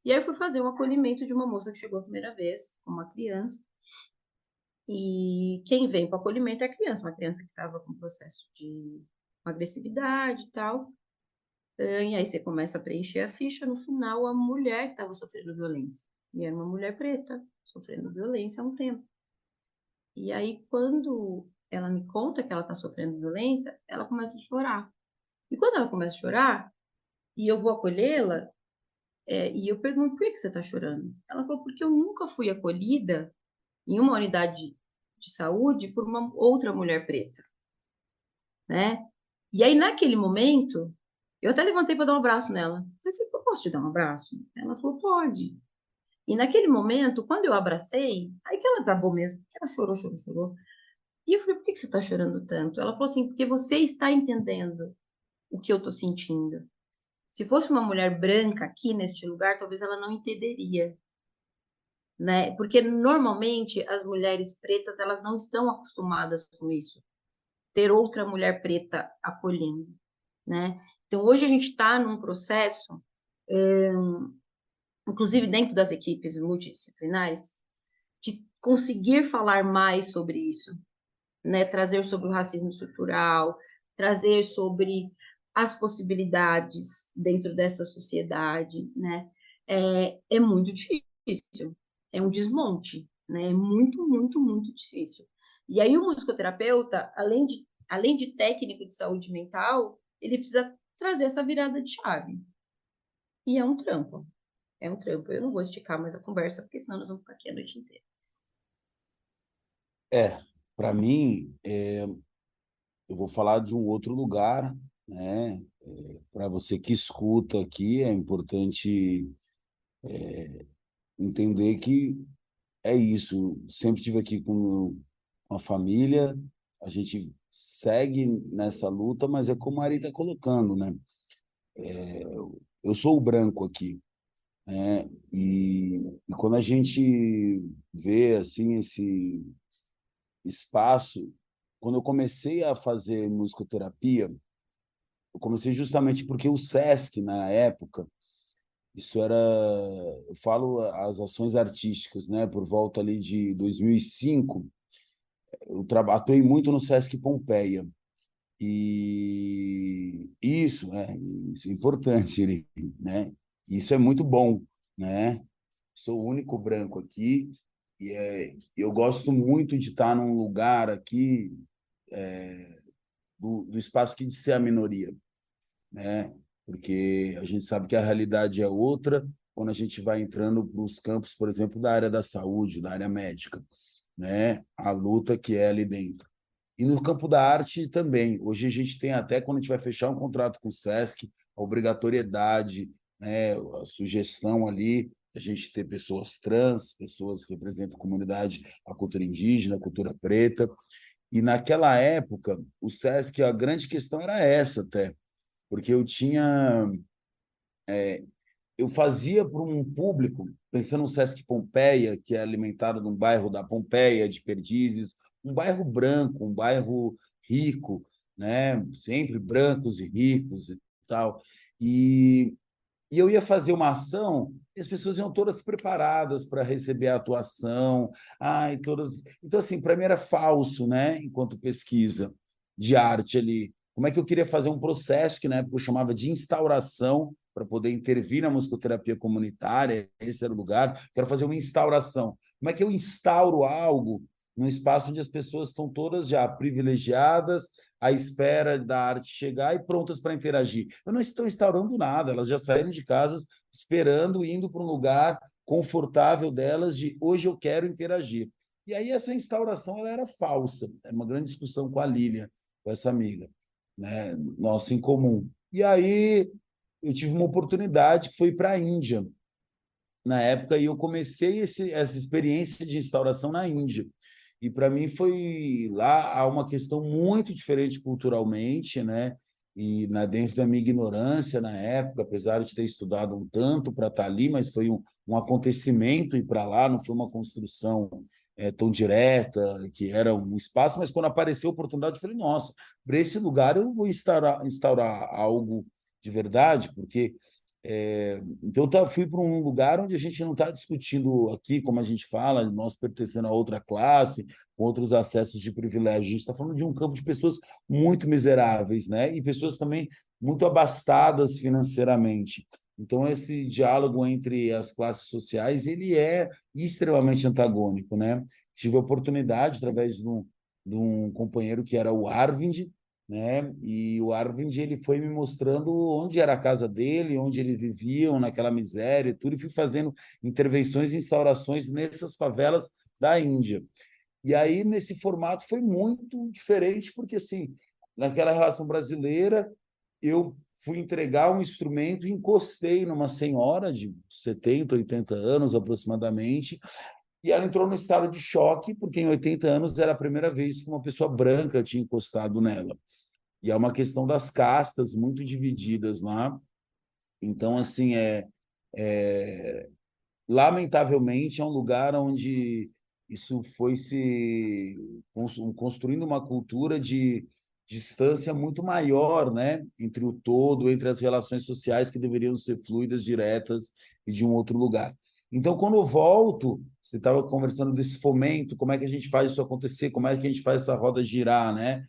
E aí, eu fui fazer um acolhimento de uma moça que chegou a primeira vez, com uma criança. E quem vem para o acolhimento é a criança, uma criança que estava com processo de agressividade e tal. E aí você começa a preencher a ficha, no final a mulher que estava sofrendo violência. E era uma mulher preta, sofrendo violência há um tempo. E aí quando ela me conta que ela está sofrendo violência, ela começa a chorar. E quando ela começa a chorar, e eu vou acolhê-la, e eu pergunto, por que você está chorando? Ela falou, porque eu nunca fui acolhida em uma unidade de saúde por uma outra mulher preta, né? E aí, naquele momento, eu até levantei para dar um abraço nela. Falei assim, eu posso te dar um abraço? Ela falou, pode. E naquele momento, quando eu abracei, aí que ela desabou mesmo, que ela chorou, chorou, chorou. E eu falei, por que você está chorando tanto? Ela falou assim, porque você está entendendo o que eu estou sentindo. Se fosse uma mulher branca aqui neste lugar, talvez ela não entenderia, né? Porque normalmente as mulheres pretas, elas não estão acostumadas com isso. Ter outra mulher preta acolhendo, né? Então, hoje a gente está num processo, inclusive dentro das equipes multidisciplinares, de conseguir falar mais sobre isso, né? Trazer sobre o racismo estrutural, trazer sobre as possibilidades dentro dessa sociedade, né? É muito difícil, é um desmonte, né? É muito, muito, muito difícil. E aí o musicoterapeuta, além de técnico de saúde mental, ele precisa trazer essa virada de chave. E é um trampo. É um trampo. Eu não vou esticar mais a conversa, porque senão nós vamos ficar aqui a noite inteira. Para mim, eu vou falar de um outro lugar, né? Para você que escuta aqui, é importante entender que é isso. Sempre estive aqui com a família, a gente segue nessa luta, mas é como a Ari está colocando, né? Eu sou o branco aqui, né? E quando a gente vê assim esse espaço, quando eu comecei a fazer musicoterapia, eu comecei justamente porque o SESC, na época, isso era, eu falo as ações artísticas, né? Por volta ali de 2005, eu atuei muito no SESC Pompeia. E isso é importante, né? Isso é muito bom, né? Sou o único branco aqui e eu gosto muito de estar num lugar aqui do espaço aqui de ser a minoria, né? Porque a gente sabe que a realidade é outra quando a gente vai entrando para os campos, por exemplo, da área da saúde, da área médica, né? A luta que é ali dentro. E no campo da arte também. Hoje a gente tem até, quando a gente vai fechar um contrato com o SESC, a obrigatoriedade, né, a sugestão ali, a gente ter pessoas trans, pessoas que representam a comunidade, a cultura indígena, a cultura preta. E naquela época, o SESC, a grande questão era essa até, porque eu fazia para um público, pensando no Sesc Pompeia, que é alimentado num bairro da Pompeia, de Perdizes, um bairro branco, um bairro rico, né? Sempre brancos e ricos e tal. E eu ia fazer uma ação e as pessoas iam todas preparadas para receber a atuação. Ai, todas... Então, assim, para mim era falso, né? Enquanto pesquisa de arte ali. Como é que eu queria fazer um processo que na época eu chamava de instauração para poder intervir na musicoterapia comunitária, esse era o lugar. Quero fazer uma instauração. Como é que eu instauro algo num espaço onde as pessoas estão todas já privilegiadas, à espera da arte chegar e prontas para interagir? Eu não estou instaurando nada, elas já saíram de casa esperando, indo para um lugar confortável delas de hoje eu quero interagir. E aí essa instauração ela era falsa. Era uma grande discussão com a Lília, com essa amiga, né, nossa em comum. E aí eu tive uma oportunidade que foi para a Índia, na época, e eu comecei essa experiência de instauração na Índia. E para mim foi lá há uma questão muito diferente culturalmente, né? e dentro da minha ignorância na época, apesar de ter estudado um tanto para estar ali, mas foi um acontecimento ir para lá, não foi uma construção tão direta, que era um espaço, mas quando apareceu a oportunidade, eu falei, nossa, para esse lugar eu vou instaurar algo de verdade, porque então fui para um lugar onde a gente não está discutindo aqui, como a gente fala, nós pertencendo a outra classe, com outros acessos de privilégio. A gente está falando de um campo de pessoas muito miseráveis, né? E pessoas também muito abastadas financeiramente. Então, esse diálogo entre as classes sociais, ele é extremamente antagônico, né? Tive a oportunidade, através de um companheiro que era o Arvind, né? E o Arvind, ele foi me mostrando onde era a casa dele, onde eles viviam naquela miséria e tudo, e fui fazendo intervenções e instaurações nessas favelas da Índia. E aí, nesse formato, foi muito diferente, porque, assim, naquela relação brasileira, eu fui entregar um instrumento e encostei numa senhora de 70, 80 anos aproximadamente, e ela entrou no estado de choque, porque em 80 anos era a primeira vez que uma pessoa branca tinha encostado nela. E é uma questão das castas muito divididas lá. Então, assim, lamentavelmente, é um lugar onde isso foi se construindo uma cultura de distância muito maior, né, entre o todo, entre as relações sociais que deveriam ser fluidas, diretas e de um outro lugar. Então, quando eu volto, você estava conversando desse fomento, como é que a gente faz isso acontecer, como é que a gente faz essa roda girar, né?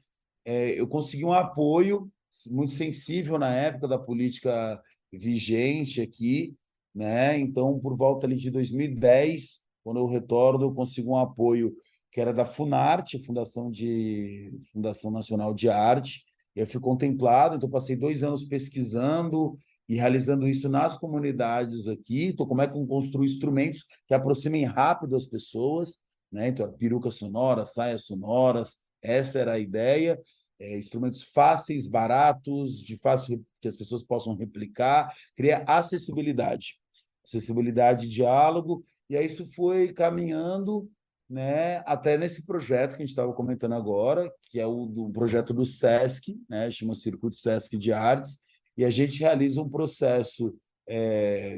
Eu consegui um apoio muito sensível na época da política vigente aqui, né? Então, por volta ali de 2010, quando eu retorno, eu consigo um apoio que era da Funarte, Fundação Nacional de Arte, e eu fui contemplado, então passei 2 anos pesquisando e realizando isso nas comunidades aqui, então como é que eu construo instrumentos que aproximem rápido as pessoas, né? Então, peruca sonora, saias sonoras, essa era a ideia, instrumentos fáceis, baratos, de fácil que as pessoas possam replicar, cria acessibilidade e diálogo, e aí isso foi caminhando, né, até nesse projeto que a gente estava comentando agora, que é o do projeto do SESC, né, chama Circuito SESC de Artes, e a gente realiza um processo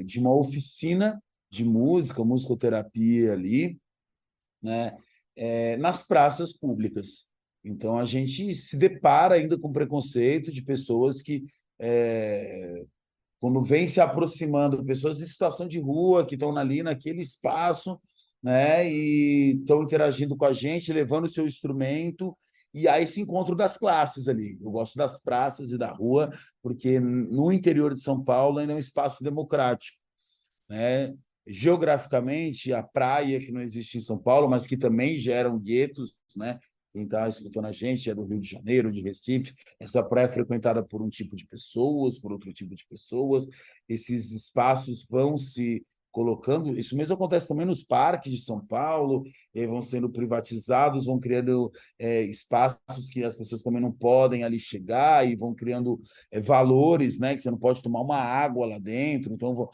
de uma oficina de música, musicoterapia ali, né, nas praças públicas. Então, a gente se depara ainda com preconceito de pessoas que quando vem se aproximando, pessoas em situação de rua que estão ali naquele espaço, né, e estão interagindo com a gente, levando o seu instrumento, e há esse encontro das classes ali. Eu gosto das praças e da rua, porque no interior de São Paulo ainda é um espaço democrático, né? Geograficamente, a praia, que não existe em São Paulo, mas que também geram guetos, né? Quem está escutando a gente é do Rio de Janeiro, de Recife. Essa praia é frequentada por um tipo de pessoas, por outro tipo de pessoas. Esses espaços vão se colocando. Isso mesmo acontece também nos parques de São Paulo, e aí vão sendo privatizados, vão criando espaços que as pessoas também não podem ali chegar e vão criando valores, né? Que você não pode tomar uma água lá dentro. Então,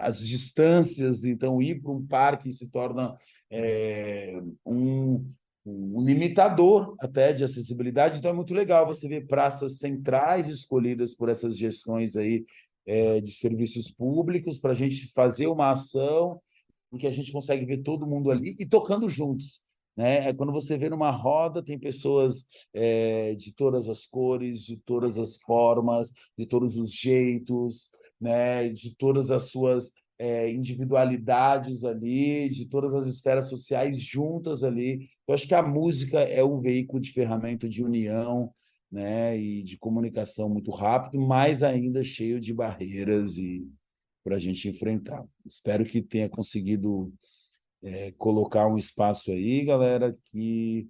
as distâncias, então ir para um parque se torna um limitador até de acessibilidade. Então é muito legal você ver praças centrais escolhidas por essas gestões aí de serviços públicos para a gente fazer uma ação em que a gente consegue ver todo mundo ali e tocando juntos. Né? Quando você vê numa roda, tem pessoas de todas as cores, de todas as formas, de todos os jeitos, né? De todas as suas individualidades ali, de todas as esferas sociais juntas ali. Eu acho que a música é um veículo de ferramenta de união, né? E de comunicação muito rápido, mas ainda cheio de barreiras e para a gente enfrentar. Espero que tenha conseguido colocar um espaço aí, galera, que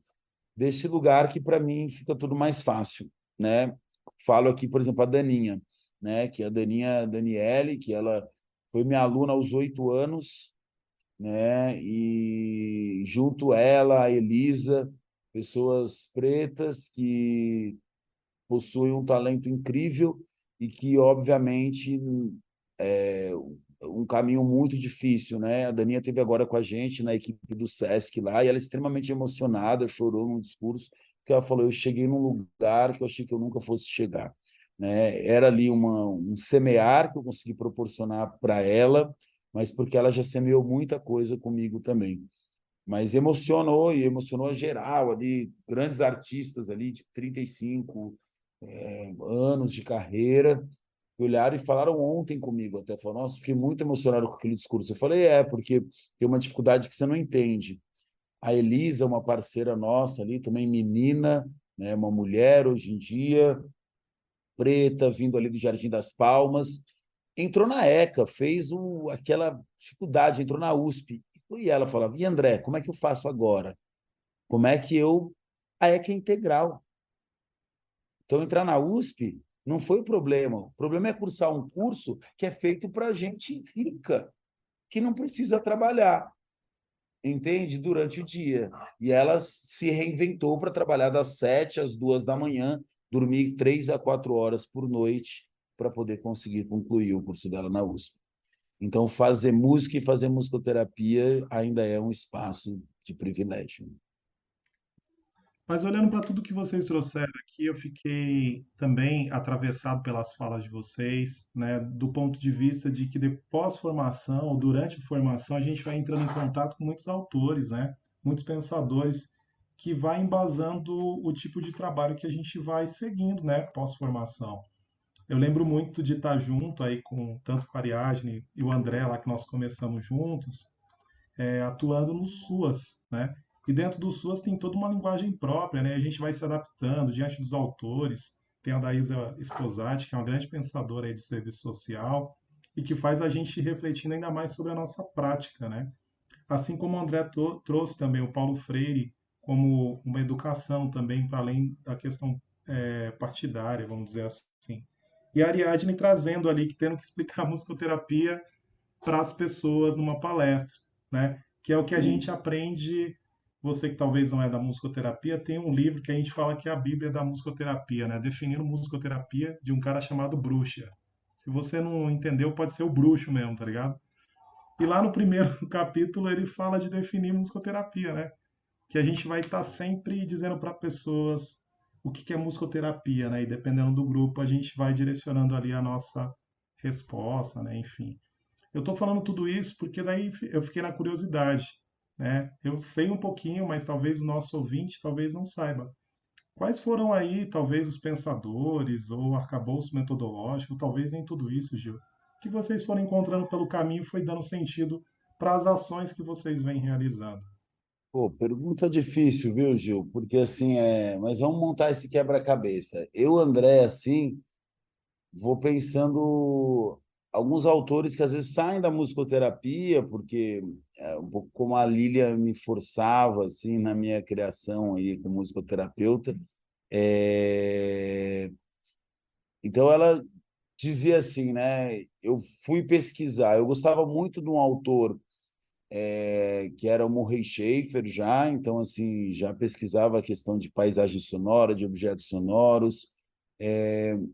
desse lugar que para mim fica tudo mais fácil, né? Falo aqui, por exemplo, a Daninha, né? Que é a Daninha Daniele, que ela foi minha aluna aos 8 anos, né? E junto ela, a Elisa, pessoas pretas que possuem um talento incrível e que, obviamente, é um caminho muito difícil, né? A Daninha teve agora com a gente na equipe do SESC lá e ela é extremamente emocionada, chorou no discurso, porque ela falou: eu cheguei num lugar que eu achei que eu nunca fosse chegar. né? Era ali um semear que eu consegui proporcionar para ela, mas porque ela já semeou muita coisa comigo também. Mas emocionou e emocionou a geral ali, grandes artistas ali de 35 anos de carreira, que olharam e falaram ontem comigo, até falaram, nossa, fiquei muito emocionado com aquele discurso. Eu falei, porque tem uma dificuldade que você não entende. A Elisa, uma parceira nossa ali, também menina, né, uma mulher hoje em dia, preta, vindo ali do Jardim das Palmas, entrou na ECA, fez aquela dificuldade, entrou na USP. E ela falava, e André, como é que eu faço agora? Como é que eu... A ECA é integral. Então, entrar na USP não foi o problema. O problema é cursar um curso que é feito para gente rica, que não precisa trabalhar, entende? Durante o dia. E ela se reinventou para trabalhar das 7 às 2 da manhã, dormir 3 a 4 horas por noite para poder conseguir concluir o curso dela na USP. Então, fazer música e fazer musicoterapia ainda é um espaço de privilégio. Mas olhando para tudo que vocês trouxeram aqui, eu fiquei também atravessado pelas falas de vocês, né, do ponto de vista de que depois formação ou durante a formação a gente vai entrando em contato com muitos autores, né, muitos pensadores que vai embasando o tipo de trabalho que a gente vai seguindo, né, pós-formação. Eu lembro muito de estar junto aí com tanto com a Ariadne e o André lá que nós começamos juntos, atuando no SUAS, né? E dentro do SUAS tem toda uma linguagem própria, né? A gente vai se adaptando diante dos autores. Tem a Daísa Esposati, que é uma grande pensadora aí do serviço social e que faz a gente refletindo ainda mais sobre a nossa prática, né? Assim como o André trouxe também o Paulo Freire como uma educação também para além da questão partidária, vamos dizer assim. E a Ariadne trazendo ali que tendo que explicar a musicoterapia para as pessoas numa palestra, né? Que é o que a Sim. gente aprende. Você que talvez não é da musicoterapia, tem um livro que a gente fala que é a Bíblia da musicoterapia, né? Definindo musicoterapia de um cara chamado Bruxa. Se você não entendeu, pode ser o bruxo mesmo, tá ligado? E lá no primeiro capítulo ele fala de definir musicoterapia, né? Que a gente vai estar sempre dizendo para pessoas o que é musicoterapia, né? E dependendo do grupo, a gente vai direcionando ali a nossa resposta, né? Enfim. Eu estou falando tudo isso porque daí eu fiquei na curiosidade, né? Eu sei um pouquinho, mas talvez o nosso ouvinte talvez não saiba. Quais foram aí, talvez, os pensadores ou o arcabouço metodológico, talvez nem tudo isso, Gil, que vocês foram encontrando pelo caminho foi dando sentido para as ações que vocês vêm realizando? Pô, pergunta difícil, viu, Gil? Porque assim, mas vamos montar esse quebra-cabeça. Eu, André, assim, vou pensando alguns autores que às vezes saem da musicoterapia, porque um pouco como a Lília me forçava assim na minha criação aí como musicoterapeuta. É, Então ela dizia assim, né? Eu fui pesquisar. Eu gostava muito de um autor que era o Murray Schafer já, então assim já pesquisava a questão de paisagem sonora, de objetos sonoros.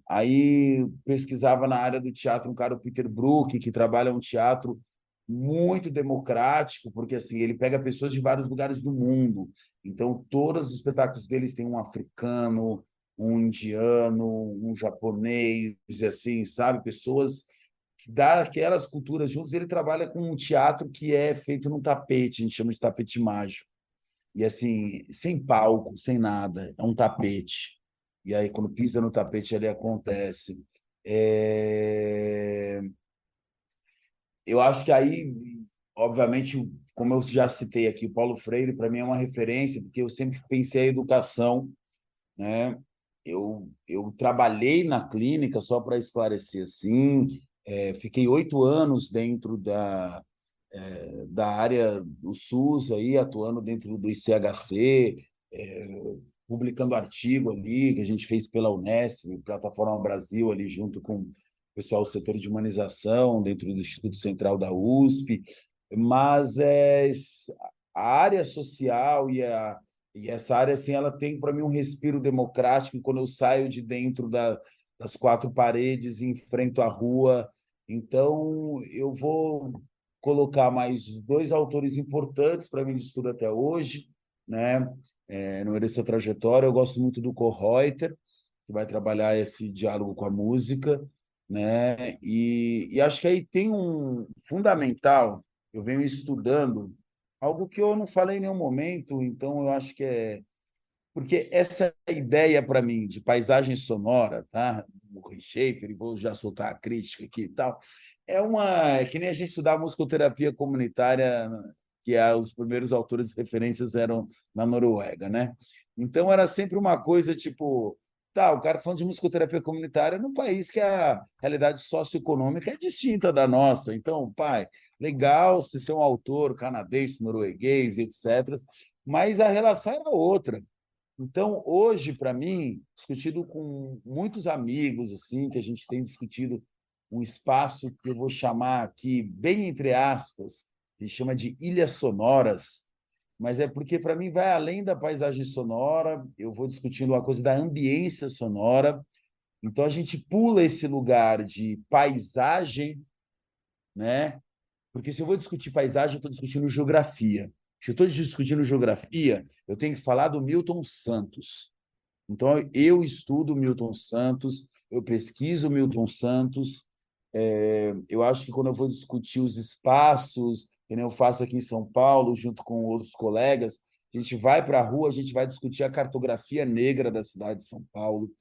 Aí pesquisava na área do teatro um cara, o Peter Brook, que trabalha um teatro muito democrático, porque assim ele pega pessoas de vários lugares do mundo. Então todos os espetáculos deles têm um africano, um indiano, um japonês, assim, sabe? Pessoas daquelas culturas juntos. Ele trabalha com um teatro que é feito num tapete, a gente chama de tapete mágico. E assim, sem palco, sem nada, é um tapete. E aí, quando pisa no tapete, ali acontece. É... Eu acho que aí, obviamente, como eu já citei aqui, o Paulo Freire, para mim, é uma referência, porque eu sempre pensei a educação, né? Eu trabalhei na clínica, só para esclarecer assim, fiquei 8 anos dentro da área do SUS, aí, atuando dentro do ICHC, publicando artigo ali que a gente fez pela Unesp, Plataforma Brasil, ali junto com o pessoal do setor de humanização, dentro do Instituto Central da USP, mas a área social e essa área, assim, ela tem para mim um respiro democrático quando eu saio de dentro das quatro paredes e enfrento a rua. Então, eu vou colocar mais dois autores importantes para mim de estudo até hoje, né? No meio dessa trajetória, eu gosto muito do Kohreuter, que vai trabalhar esse diálogo com a música, né? E acho que aí tem um fundamental, eu venho estudando algo que eu não falei em nenhum momento, então eu acho que é porque essa ideia para mim de paisagem sonora, tá? O Rui Schaefer, e vou já soltar a crítica aqui e tal, é que nem a gente estudar musicoterapia comunitária, que os primeiros autores de referências eram na Noruega, né? Então era sempre uma coisa tipo, tá, o cara falando de musicoterapia comunitária num país que a realidade socioeconômica é distinta da nossa. Então, pai, legal se ser um autor canadense, norueguês, etc. Mas a relação era outra. Então, hoje, para mim, discutido com muitos amigos, assim, que a gente tem discutido um espaço que eu vou chamar aqui, bem entre aspas, a gente chama de ilhas sonoras, mas é porque, para mim, vai além da paisagem sonora, eu vou discutindo uma coisa da ambiência sonora. Então, a gente pula esse lugar de paisagem, né? Porque se eu vou discutir paisagem, eu estou discutindo geografia. Se eu estou discutindo geografia, eu tenho que falar do Milton Santos. Então, eu estudo Milton Santos, eu pesquiso Milton Santos. Eu acho que quando eu vou discutir os espaços, que nem eu faço aqui em São Paulo, junto com outros colegas, a gente vai para a rua, a gente vai discutir a cartografia negra da cidade de São Paulo,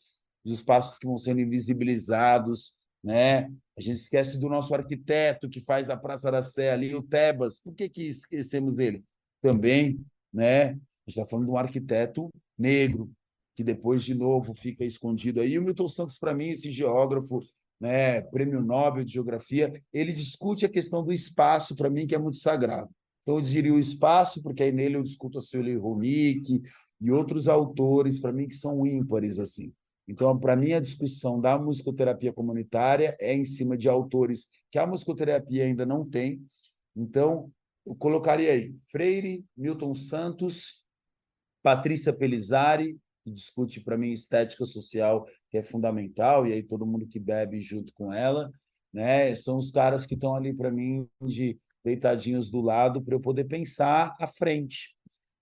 os espaços que vão sendo invisibilizados, né? A gente esquece do nosso arquiteto que faz a Praça da Sé ali, o Tebas. Por que esquecemos dele? Também, né? A gente está falando de um arquiteto negro, que depois, de novo, fica escondido aí. E o Milton Santos, para mim, esse geógrafo, né, prêmio Nobel de Geografia, ele discute a questão do espaço, para mim, que é muito sagrado. Então, eu diria o espaço, porque aí nele eu discuto a Sueli Ronick e outros autores, para mim, que são ímpares, assim. Então, para mim, a discussão da musicoterapia comunitária é em cima de autores que a musicoterapia ainda não tem. Então, eu colocaria aí Freire, Milton Santos, Patrícia Pelizari, que discute, para mim, estética social, que é fundamental, e aí todo mundo que bebe junto com ela, né? São os caras que estão ali, para mim, de deitadinhos do lado, para eu poder pensar à frente,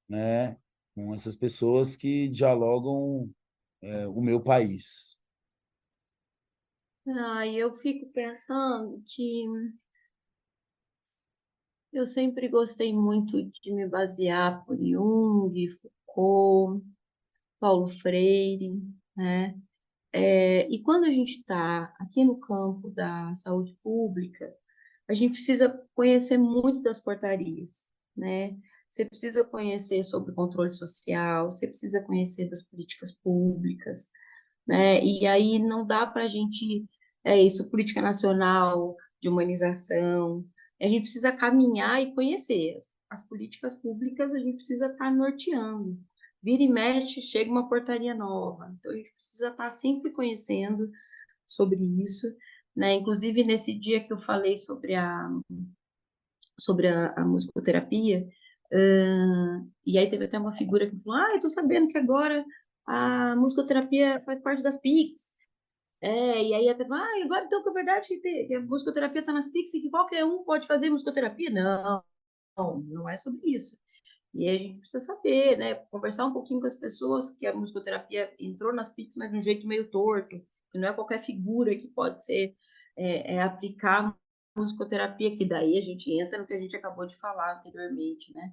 né? Com essas pessoas que dialogam o meu país. E eu fico pensando que eu sempre gostei muito de me basear por Jung, Foucault, Paulo Freire, né? E quando a gente está aqui no campo da saúde pública, a gente precisa conhecer muito das portarias, né? Você precisa conhecer sobre controle social, você precisa conhecer das políticas públicas, né? E aí não dá para a gente, é isso, política nacional de humanização, a gente precisa caminhar e conhecer. As políticas públicas a gente precisa estar norteando. Vira e mexe, chega uma portaria nova. Então a gente precisa estar sempre conhecendo sobre isso, né? Inclusive nesse dia que eu falei sobre a musicoterapia, e aí teve até uma figura que falou, eu tô sabendo que agora a musicoterapia faz parte das PICs. E aí até, agora então que é verdade que a musicoterapia está nas PICs e que qualquer um pode fazer musicoterapia? Não, não é sobre isso. E aí a gente precisa saber, né, conversar um pouquinho com as pessoas que a musicoterapia entrou nas PICs, mas de um jeito meio torto, que não é qualquer figura que pode ser aplicar musicoterapia, que daí a gente entra no que a gente acabou de falar anteriormente, né?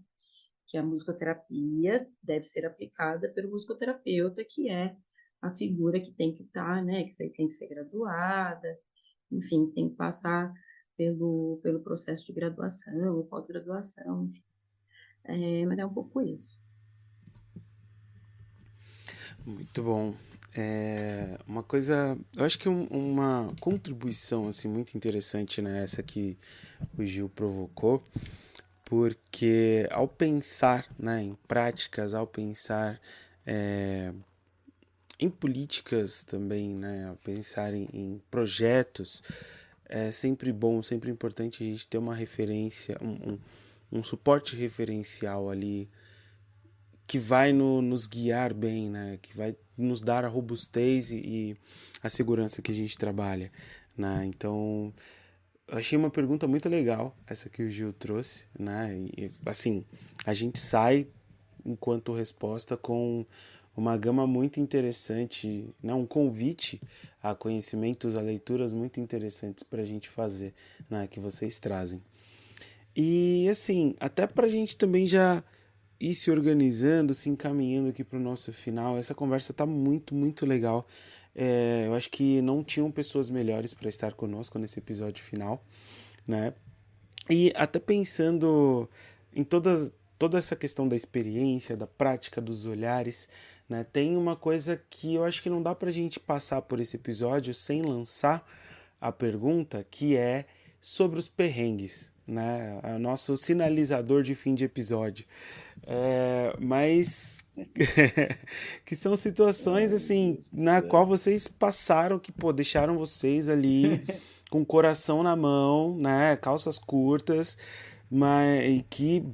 Que a musicoterapia deve ser aplicada pelo musicoterapeuta, que é a figura que tem que estar, né, que tem que ser graduada, enfim, que tem que passar pelo processo de graduação, pós-graduação, enfim. Mas é um pouco isso. Muito bom. Uma coisa, eu acho que uma contribuição assim muito interessante, né, essa que o Gil provocou, porque ao pensar, né, em práticas, ao pensar em políticas também, né, ao pensar em projetos, é sempre bom, sempre importante a gente ter uma referência, um suporte referencial ali que vai nos guiar bem, né? Que vai nos dar a robustez e a segurança que a gente trabalha, né? Então, eu achei uma pergunta muito legal essa que o Gil trouxe, né? E, assim, a gente sai enquanto resposta com uma gama muito interessante, né? Um convite a conhecimentos, a leituras muito interessantes para a gente fazer, né? Que vocês trazem. E assim, até para a gente também já ir se organizando, se encaminhando aqui para o nosso final, essa conversa tá muito, muito legal. Eu acho que não tinham pessoas melhores para estar conosco nesse episódio final, né? E até pensando em toda essa questão da experiência, da prática, dos olhares, né? Tem uma coisa que eu acho que não dá pra gente passar por esse episódio sem lançar a pergunta, que é sobre os perrengues, né? É o nosso sinalizador de fim de episódio. Mas que são situações Ai, assim Deus do na céu. qual vocês passaram que pô, deixaram vocês ali com o coração na mão, né, calças curtas, mas e que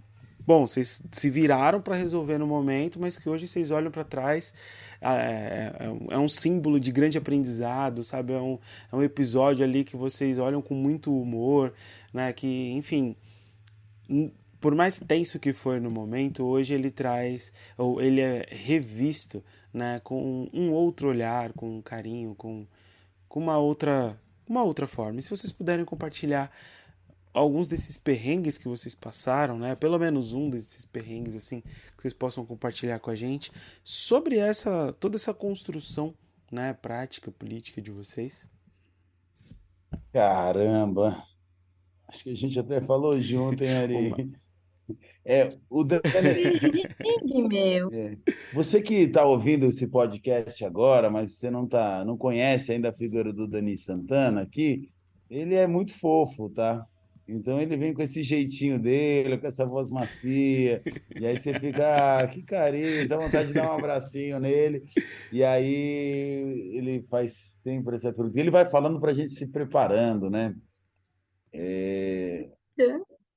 bom, vocês se viraram para resolver no momento, mas que hoje vocês olham para trás, é um símbolo de grande aprendizado, sabe? É um episódio ali que vocês olham com muito humor, né? Que, enfim, por mais tenso que foi no momento, hoje ele traz, ou ele é revisto, né, com um outro olhar, com um carinho, com uma outra forma. E se vocês puderem compartilhar alguns desses perrengues que vocês passaram, né, pelo menos um desses perrengues assim, que vocês possam compartilhar com a gente sobre toda essa construção, né, prática, política de vocês. Caramba! Acho que a gente até falou junto, hein, Uma... Ari? O Dani, Perrengue, meu. você que está ouvindo esse podcast agora, mas você não conhece ainda a figura do Dani Santana aqui, ele é muito fofo, tá? Então ele vem com esse jeitinho dele, com essa voz macia, e aí você fica, que carinho, dá vontade de dar um abracinho nele, e aí ele faz sempre essa pergunta. Ele vai falando para a gente se preparando, né?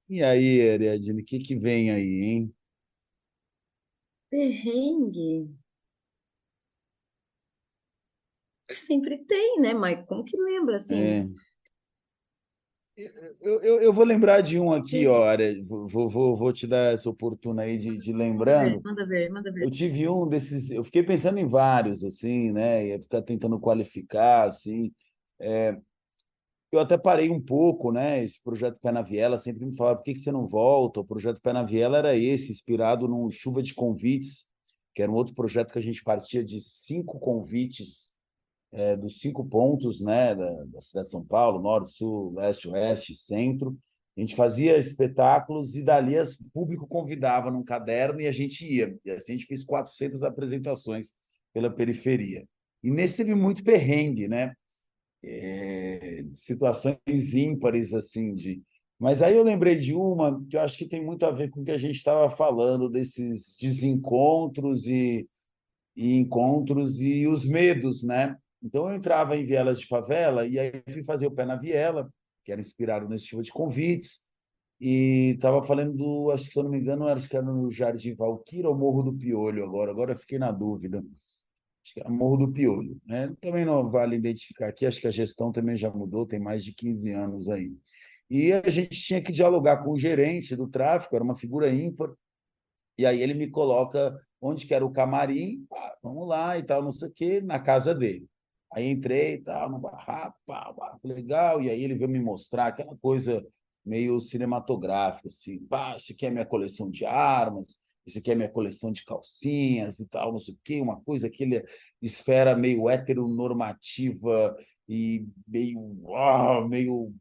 E aí, Ariadne, o que que vem aí, hein? Perrengue. Sempre tem, né, Mike? Como que lembra, assim? É, eu vou lembrar de um aqui, ó, Perrengue. vou te dar essa oportuna aí de Manda ver, lembrando. manda ver, manda ver. Eu tive um desses, eu fiquei pensando em vários, assim, né? Ia ficar tentando qualificar, assim. Eu até parei um pouco, né? Esse projeto Pé na Viela sempre me falava, por que que você não volta? O projeto Pé na Viela era esse, inspirado no Chuva de Convites, que era um outro projeto que a gente partia de 5 convites dos 5 pontos, né, da cidade de São Paulo, norte, sul, leste, oeste, centro. A gente fazia espetáculos e dali o público convidava num caderno e a gente ia. E assim a gente fez 400 apresentações pela periferia. E nesse teve muito perrengue, né? Situações ímpares, assim, de... Mas aí eu lembrei de uma que eu acho que tem muito a ver com o que a gente estava falando, desses desencontros e encontros e os medos, né? Então eu entrava em vielas de favela e aí fui fazer o Pé na Viela, que era inspirado nesse tipo de convites, e estava falando do, acho que se eu não me engano, acho que era no Jardim Valquíria ou Morro do Piolho agora eu fiquei na dúvida. Acho que era Morro do Piolho, né? Também não vale identificar aqui, acho que a gestão também já mudou, tem mais de 15 anos aí. E a gente tinha que dialogar com o gerente do tráfico, era uma figura ímpar, e aí ele me coloca onde que era o camarim, vamos lá e tal, não sei o quê, na casa dele. Aí entrei e tal, no barraco, pá, barraco legal, e aí ele veio me mostrar aquela coisa meio cinematográfica, assim, pá, isso aqui é minha coleção de armas, isso aqui é minha coleção de calcinhas e tal, não sei o quê, uma coisa, aquele esfera meio heteronormativa e meio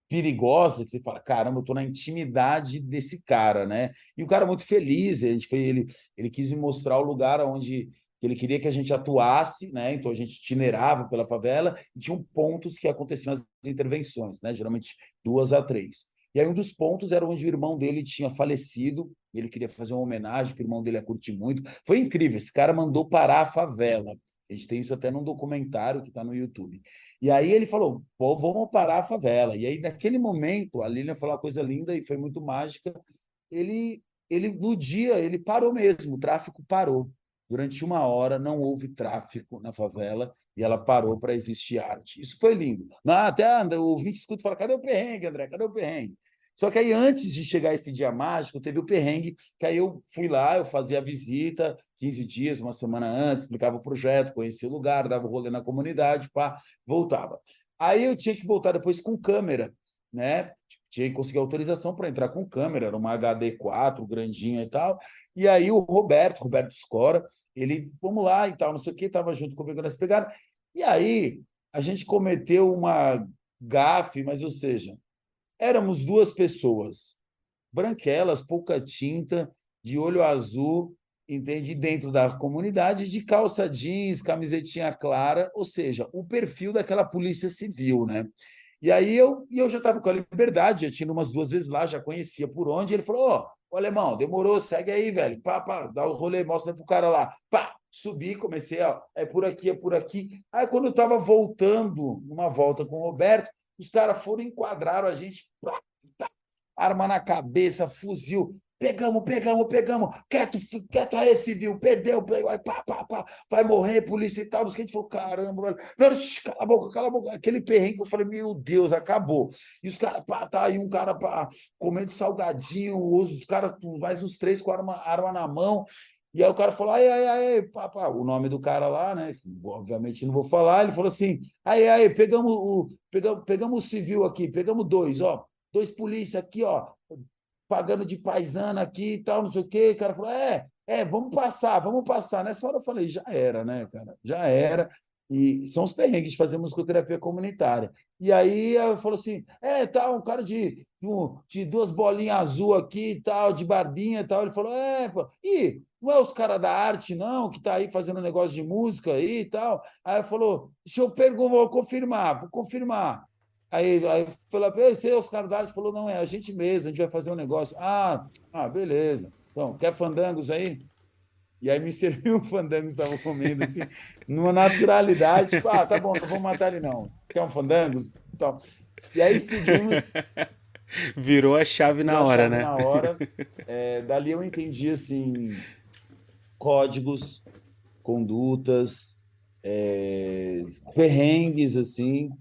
perigosa, que você fala, caramba, eu estou na intimidade desse cara, né? E o cara muito feliz, ele quis me mostrar o lugar onde ele queria que a gente atuasse, né? Então a gente itinerava pela favela e tinham pontos que aconteciam as intervenções, né? Geralmente 2 a 3. E aí um dos pontos era onde o irmão dele tinha falecido, ele queria fazer uma homenagem, que o irmão dele ia curtir muito. Foi incrível, esse cara mandou parar a favela. A gente tem isso até num documentário que está no YouTube. E aí ele falou, pô, vamos parar a favela. E aí, naquele momento, a Lilian falou uma coisa linda e foi muito mágica. No dia, ele parou mesmo, o tráfico parou. Durante 1 hora não houve tráfico na favela e ela parou para existir arte. Isso foi lindo. Até André, o ouvinte escuta e fala, cadê o perrengue, André? Cadê o perrengue? Só que aí, antes de chegar esse dia mágico, teve o perrengue, que aí eu fui lá, eu fazia a visita, 15 dias, uma semana antes, explicava o projeto, conhecia o lugar, dava o rolê na comunidade, pá, voltava. Aí eu tinha que voltar depois com câmera, né? Tinha que conseguir autorização para entrar com câmera, era uma HD4, grandinha e tal. E aí o Roberto Scora, ele, vamos lá e tal, não sei o que, estava junto comigo nessa pegada. E aí a gente cometeu uma gafe, mas, ou seja, éramos duas pessoas, branquelas, pouca tinta, de olho azul, entende? Dentro da comunidade, de calça jeans, camisetinha clara, ou seja, o perfil daquela polícia civil, né? E aí eu já estava com a liberdade, já tinha ido umas 2 vezes lá, já conhecia por onde. Ele falou: Ó, oh, alemão, demorou, segue aí, velho. Pá, pá, dá o rolê, mostra pro cara lá. Pá, subi, comecei, ó, é por aqui, é por aqui. Aí, quando eu estava voltando, numa volta com o Roberto, os caras foram, enquadraram a gente, pá, tá, arma na cabeça, fuzil. Pegamos. Quieto aí, civil, perdeu, vai, pá, pá, pá, vai morrer, polícia e tal. A gente falou: caramba, velho. Não, cala a boca. Aquele perrengue que eu falei: meu Deus, acabou. E os caras, pá, tá aí um cara pá, comendo salgadinho, os caras, mais uns 3 com arma na mão. E aí o cara falou: aí, pá, pá, o nome do cara lá, né? Obviamente não vou falar. Ele falou assim: aí, pegamos o civil aqui, pegamos 2, ó. 2 polícia aqui, ó, pagando de paisana aqui e tal, não sei o quê. O cara falou: vamos passar. Nessa hora eu falei: já era, né, cara? Já era. E são os perrengues de fazer musicoterapia comunitária. E aí eu falou assim: tá, um cara de 2 bolinhas azul aqui e tal, de barbinha e tal. Ele falou: pô, não é os caras da arte, não, que tá aí fazendo um negócio de música aí e tal. Aí falou: deixa eu perguntar, vou confirmar. Aí falou: esse é os caras da arte. Falou: não, é a gente mesmo, a gente vai fazer um negócio. Beleza. Então, quer fandangos aí? E aí me serviu um fandango que estavam comendo, assim, numa naturalidade, tipo: tá bom, não vou matar ele, não. Quer um fandangos? Então, e aí seguimos, Virou a chave virou na a hora, chave né? na hora. Dali eu entendi, assim, códigos, condutas, perrengues, assim.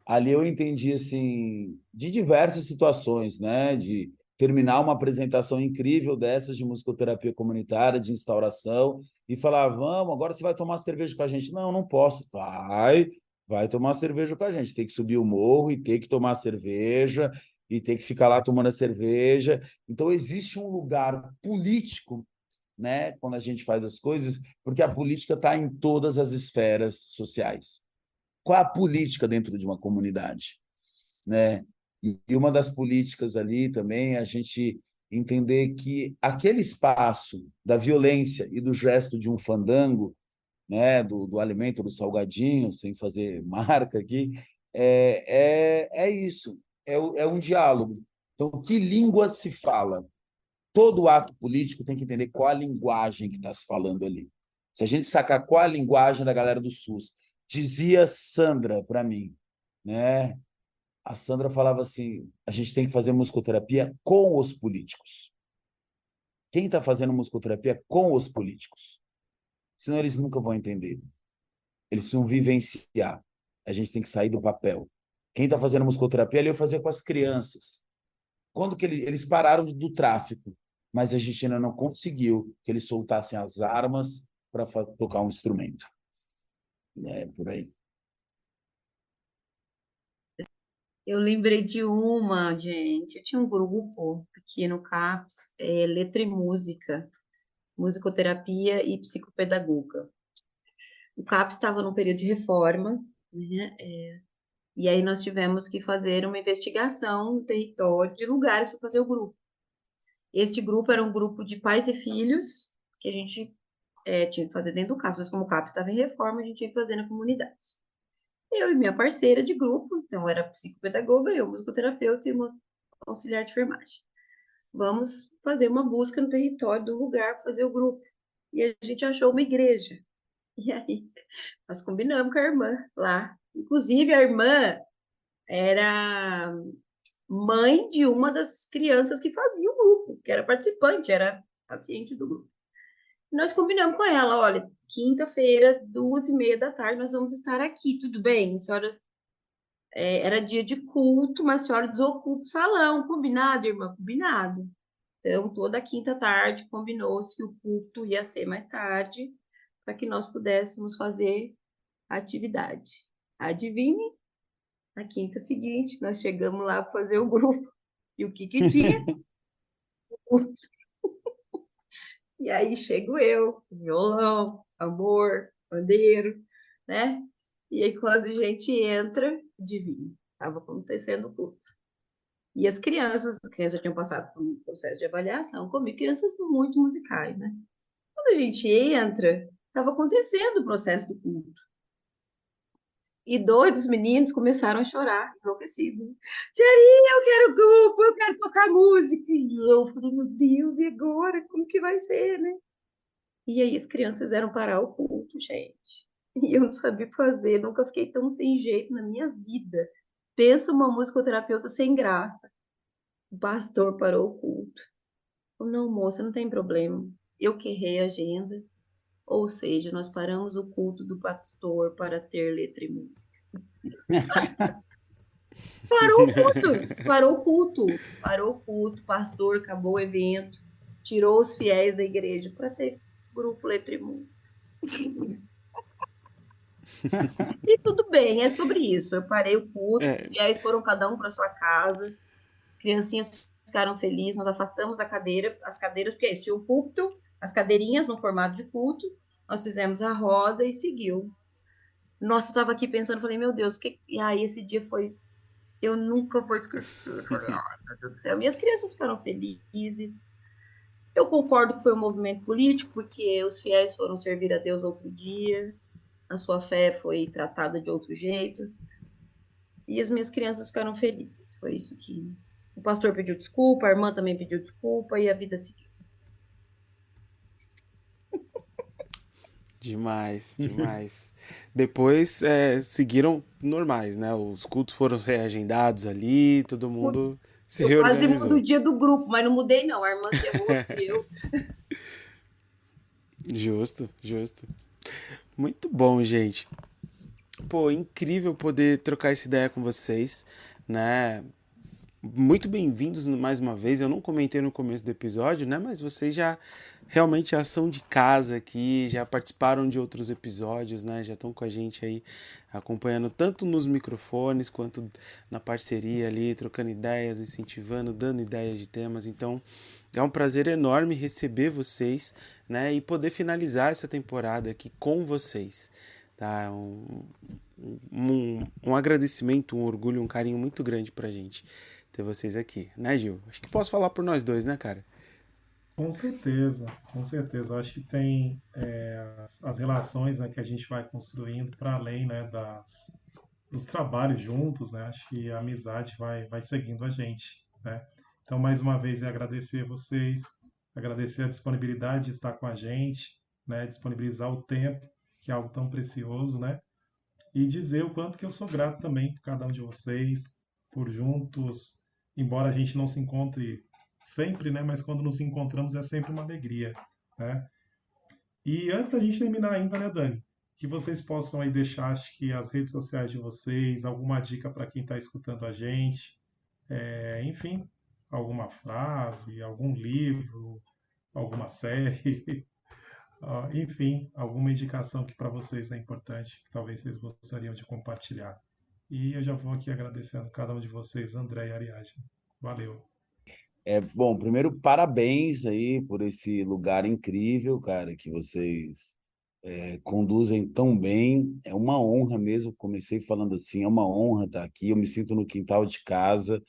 Ali eu entendi, assim, de diversas situações, né? De terminar uma apresentação incrível dessas de musicoterapia comunitária, de instauração, e falar: vamos, agora você vai tomar cerveja com a gente. Não, não posso. Vai tomar cerveja com a gente. Tem que subir o morro e ter que tomar cerveja, e ter que ficar lá tomando a cerveja. Então, existe um lugar político, né, quando a gente faz as coisas, porque a política está em todas as esferas sociais. Qual a política dentro de uma comunidade, né? E uma das políticas ali também é a gente entender que aquele espaço da violência e do gesto de um fandango, né, do alimento, do salgadinho, sem fazer marca aqui, é isso, é um diálogo. Então, que língua se fala? Todo ato político tem que entender qual a linguagem que está se falando ali. Se a gente sacar qual a linguagem da galera do SUS, dizia Sandra para mim, né? A Sandra falava assim: a gente tem que fazer musicoterapia com os políticos. Quem está fazendo musicoterapia com os políticos? Senão eles nunca vão entender. Eles precisam vivenciar. A gente tem que sair do papel. Quem está fazendo musicoterapia, ali eu fazia com as crianças. Quando que eles pararam do tráfico, mas a gente ainda não conseguiu que eles soltassem as armas para tocar um instrumento. É por aí. Eu lembrei de uma, gente. Eu tinha um grupo aqui no CAPS, Letra e Música, Musicoterapia e Psicopedagoga. O CAPS estava num período de reforma, né? E aí nós tivemos que fazer uma investigação no território de lugares para fazer o grupo. Este grupo era um grupo de pais e filhos que a gente tinha que fazer dentro do CAPS, mas como o CAPS estava em reforma, a gente tinha que fazer na comunidade. Eu e minha parceira de grupo, então era psicopedagoga, eu musicoterapeuta e uma auxiliar de enfermagem. Vamos fazer uma busca no território do lugar para fazer o grupo. E a gente achou uma igreja. E aí, nós combinamos com a irmã lá. Inclusive, a irmã era mãe de uma das crianças que fazia o grupo, que era participante, era paciente do grupo. Nós combinamos com ela: olha, quinta-feira, 2h30 da tarde, nós vamos estar aqui, tudo bem? A senhora, era dia de culto, mas a senhora desocupa o salão, combinado, irmã? Combinado. Então, toda quinta tarde combinou-se que o culto ia ser mais tarde, para que nós pudéssemos fazer a atividade. Adivinhe, na quinta seguinte, nós chegamos lá para fazer o grupo. E o que que tinha? E aí chego eu, violão, amor, pandeiro, né? E aí quando a gente entra, adivinha, estava acontecendo o culto. E as crianças tinham passado por um processo de avaliação comigo, crianças muito musicais, né? Quando a gente entra, estava acontecendo o processo do culto. E dois dos meninos começaram a chorar, enlouquecidos. Tiarinha, eu quero grupo, eu quero tocar música. E eu falei, meu Deus, e agora? Como que vai ser, né? E aí as crianças fizeram parar o culto, gente. E eu não sabia o que fazer, nunca fiquei tão sem jeito na minha vida. Pensa uma musicoterapeuta sem graça. O pastor parou o culto. Falou, não, moça, não tem problema. Eu que errei a agenda. Ou seja, nós paramos o culto do pastor para ter letra e música. Parou o culto, parou o culto, parou o culto, pastor acabou o evento, tirou os fiéis da igreja para ter grupo letra e música. E tudo bem, é sobre isso. Eu parei o culto, os É, fiéis foram cada um para sua casa, as criancinhas ficaram felizes, nós afastamos as cadeiras, porque tinha o púlpito, as cadeirinhas no formato de culto, nós fizemos a roda e seguiu. Nossa, eu estava aqui pensando, falei, meu Deus, e aí esse dia foi. Eu nunca vou esquecer. Falei, ai, meu Deus do céu. Minhas crianças ficaram felizes. Eu concordo que foi um movimento político, porque os fiéis foram servir a Deus outro dia, a sua fé foi tratada de outro jeito, e as minhas crianças ficaram felizes. Foi isso que. O pastor pediu desculpa, a irmã também pediu desculpa, e a vida seguiu. demais, demais. Depois seguiram normais, né? Os cultos foram reagendados ali, todo mundo Putz, se eu quase mudo o reorganizou. dia do grupo, mas não mudei, não. A irmã que errou, eu. Justo, justo. Muito bom, gente. Pô, incrível poder trocar essa ideia com vocês, né? Muito bem-vindos mais uma vez. Eu não comentei no começo do episódio, né? Mas vocês realmente já são de casa aqui, já participaram de outros episódios, né? Já estão com a gente aí acompanhando tanto nos microfones quanto na parceria ali, trocando ideias, incentivando, dando ideias de temas. Então, é um prazer enorme receber vocês, né? E poder finalizar essa temporada aqui com vocês. Tá? Um agradecimento, um orgulho, um carinho muito grande pra gente ter vocês aqui, né, Gil? Acho que posso falar por nós dois, né, cara? Com certeza, com certeza. Eu acho que tem as relações, né, que a gente vai construindo para além, né, dos trabalhos juntos, né? Acho que a amizade vai seguindo a gente, né? Então, mais uma vez, é agradecer a vocês, agradecer a disponibilidade de estar com a gente, né? Disponibilizar o tempo, que é algo tão precioso, né? E dizer o quanto que eu sou grato também por cada um de vocês, por juntos, embora a gente não se encontre sempre, né? Mas quando nos encontramos é sempre uma alegria, né? E antes da gente terminar ainda, né, Dani? Que vocês possam aí deixar, acho que as redes sociais de vocês, alguma dica para quem está escutando a gente, enfim, alguma frase, algum livro, alguma série, enfim, alguma indicação que para vocês é importante, que talvez vocês gostariam de compartilhar. E eu já vou aqui agradecendo cada um de vocês, André e Ariadne. Valeu. Bom, primeiro, parabéns aí por esse lugar incrível, cara, que vocês conduzem tão bem. É uma honra mesmo. Comecei falando assim, é uma honra estar aqui. Eu me sinto no quintal de casa,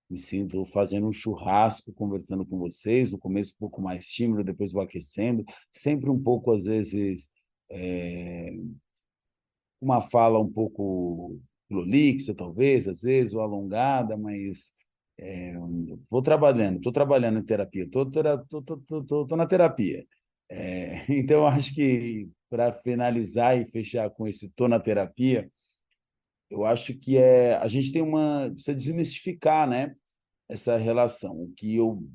me sinto fazendo um churrasco, conversando com vocês. No começo um pouco mais tímido, depois vou aquecendo. Sempre um pouco, às vezes, é, uma fala um pouco prolixa, talvez, às vezes, ou alongada, mas vou trabalhando, estou trabalhando em terapia, estou na terapia. Então, acho que para finalizar e fechar com esse estou na terapia, eu acho que a gente tem precisa desmistificar, né, essa relação. O que eu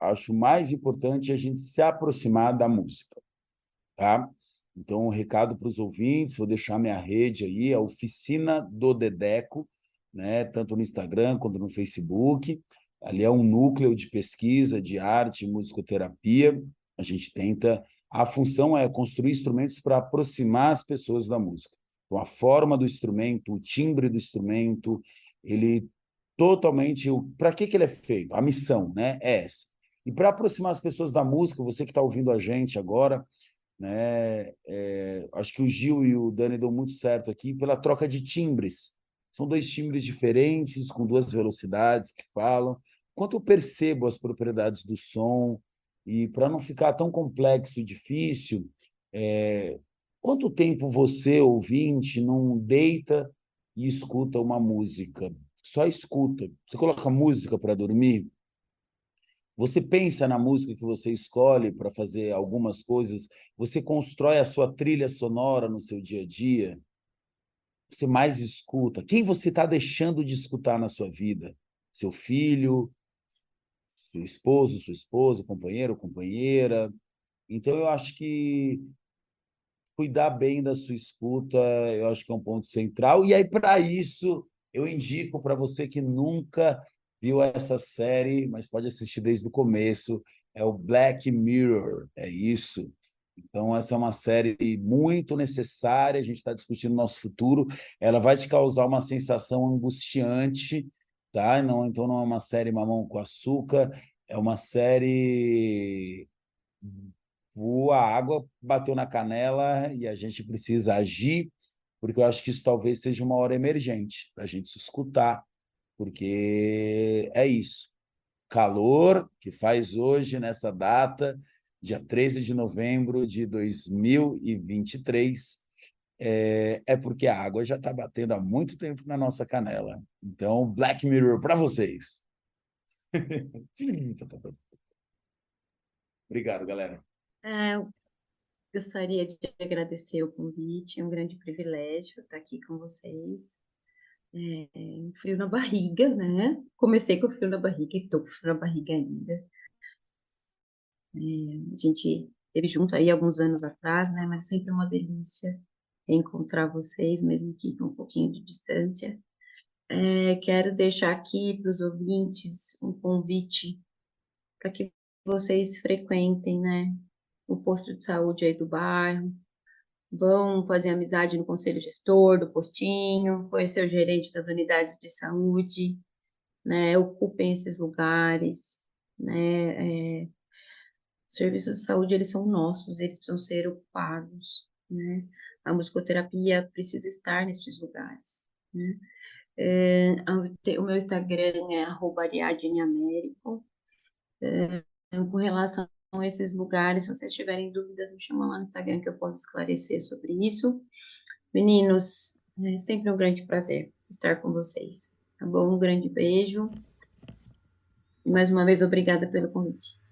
acho mais importante é a gente se aproximar da música, tá? Então, um recado para os ouvintes, vou deixar minha rede aí, a Oficina do Dedeco, né? Tanto no Instagram quanto no Facebook. Ali é um núcleo de pesquisa, de arte, musicoterapia. A gente tenta... A função é construir instrumentos para aproximar as pessoas da música. Então, a forma do instrumento, o timbre do instrumento, ele totalmente... Para que ele é feito? A missão, né, é essa. E para aproximar as pessoas da música, você que está ouvindo a gente agora, né, acho que o Gil e o Dani dão muito certo aqui pela troca de timbres. São dois timbres diferentes, com duas velocidades que falam. Quanto eu percebo as propriedades do som, e para não ficar tão complexo e difícil, quanto tempo você, ouvinte, não deita e escuta uma música? Só escuta. Você coloca música para dormir? Você pensa na música que você escolhe para fazer algumas coisas? Você constrói a sua trilha sonora no seu dia a dia? Você mais escuta? Quem você está deixando de escutar na sua vida? Seu filho, seu esposo, sua esposa, companheiro, companheira? Então, eu acho que cuidar bem da sua escuta, eu acho que é um ponto central. E aí, para isso, eu indico para você que nunca viu essa série, mas pode assistir desde o começo, é o Black Mirror, é isso. Então, essa é uma série muito necessária, a gente está discutindo o nosso futuro, ela vai te causar uma sensação angustiante, tá? Não, então, não é uma série mamão com açúcar, é uma série a água bateu na canela e a gente precisa agir, porque eu acho que isso talvez seja uma hora emergente, para a gente se escutar, porque é isso. Calor que faz hoje, nessa data, dia 13 de novembro de 2023, porque a água já está batendo há muito tempo na nossa canela. Então, Black Mirror para vocês. Obrigado, galera. Eu gostaria de agradecer o convite, é um grande privilégio estar aqui com vocês. Um frio na barriga, né? Comecei com frio na barriga e estou com frio na barriga ainda. A gente esteve junto aí alguns anos atrás, né? Mas sempre uma delícia encontrar vocês, mesmo que com um pouquinho de distância. Quero deixar aqui para os ouvintes um convite para que vocês frequentem, né? O posto de saúde aí do bairro, vão fazer amizade no conselho gestor do postinho, conhecer o gerente das unidades de saúde, né? Ocupem esses lugares, né? Os serviços de saúde, eles são nossos, eles precisam ser ocupados, né? A musicoterapia precisa estar nesses lugares, né? O meu Instagram é @ariadneamérico. Com relação a esses lugares, se vocês tiverem dúvidas, me chamam lá no Instagram que eu posso esclarecer sobre isso. Meninos, é sempre um grande prazer estar com vocês, tá bom? Um grande beijo. E mais uma vez, obrigada pelo convite.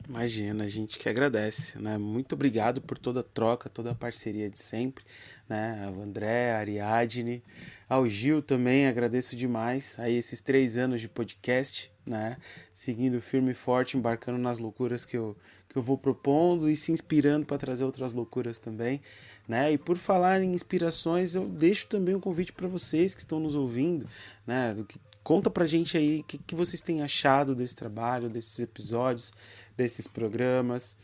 Imagina, a gente que agradece, né? Muito obrigado por toda a troca, toda a parceria de sempre, né? Ao André, a Ariadne, ao Gil também, agradeço demais aí esses 3 anos de podcast, né? Seguindo firme e forte, embarcando nas loucuras que eu vou propondo e se inspirando para trazer outras loucuras também, né? E por falar em inspirações, eu deixo também um convite para vocês que estão nos ouvindo, né? Conta pra gente aí o que vocês têm achado desse trabalho, desses episódios, desses programas.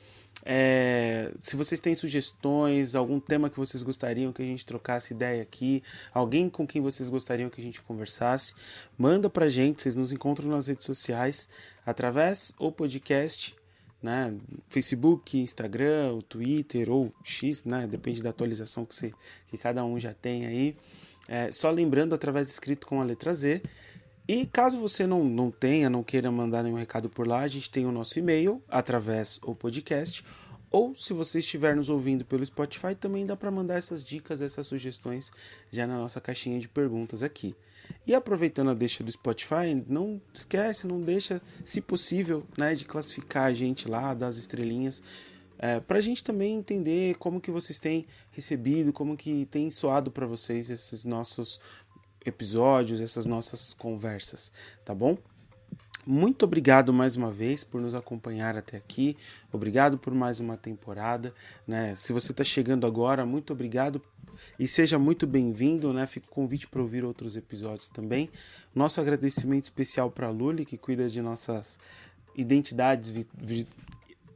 Se vocês têm sugestões, algum tema que vocês gostariam que a gente trocasse ideia aqui, alguém com quem vocês gostariam que a gente conversasse, manda pra gente. Vocês nos encontram nas redes sociais através ou podcast, né? Facebook, Instagram, o Twitter ou X, né? Depende da atualização que cada um já tem aí. Só lembrando, através escrito com a letra Z. E caso você não queira mandar nenhum recado por lá, a gente tem o nosso e-mail, através do podcast, ou se você estiver nos ouvindo pelo Spotify, também dá para mandar essas dicas, essas sugestões já na nossa caixinha de perguntas aqui. E aproveitando a deixa do Spotify, não esquece, não deixa, se possível, né, de classificar a gente lá, dar as estrelinhas, para a gente também entender como que vocês têm recebido, como que tem soado para vocês esses nossos episódios, essas nossas conversas, tá bom? Muito obrigado mais uma vez por nos acompanhar até aqui, obrigado por mais uma temporada, né? Se você está chegando agora, muito obrigado, e seja muito bem-vindo, né? Fica o convite para ouvir outros episódios também. Nosso agradecimento especial para a Luli, que cuida de nossas identidades,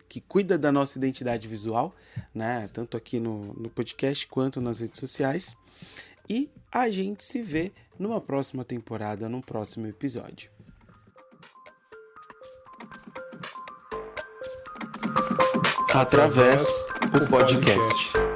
que cuida da nossa identidade visual, né? Tanto aqui no podcast quanto nas redes sociais. E a gente se vê numa próxima temporada, num próximo episódio. Através o podcast.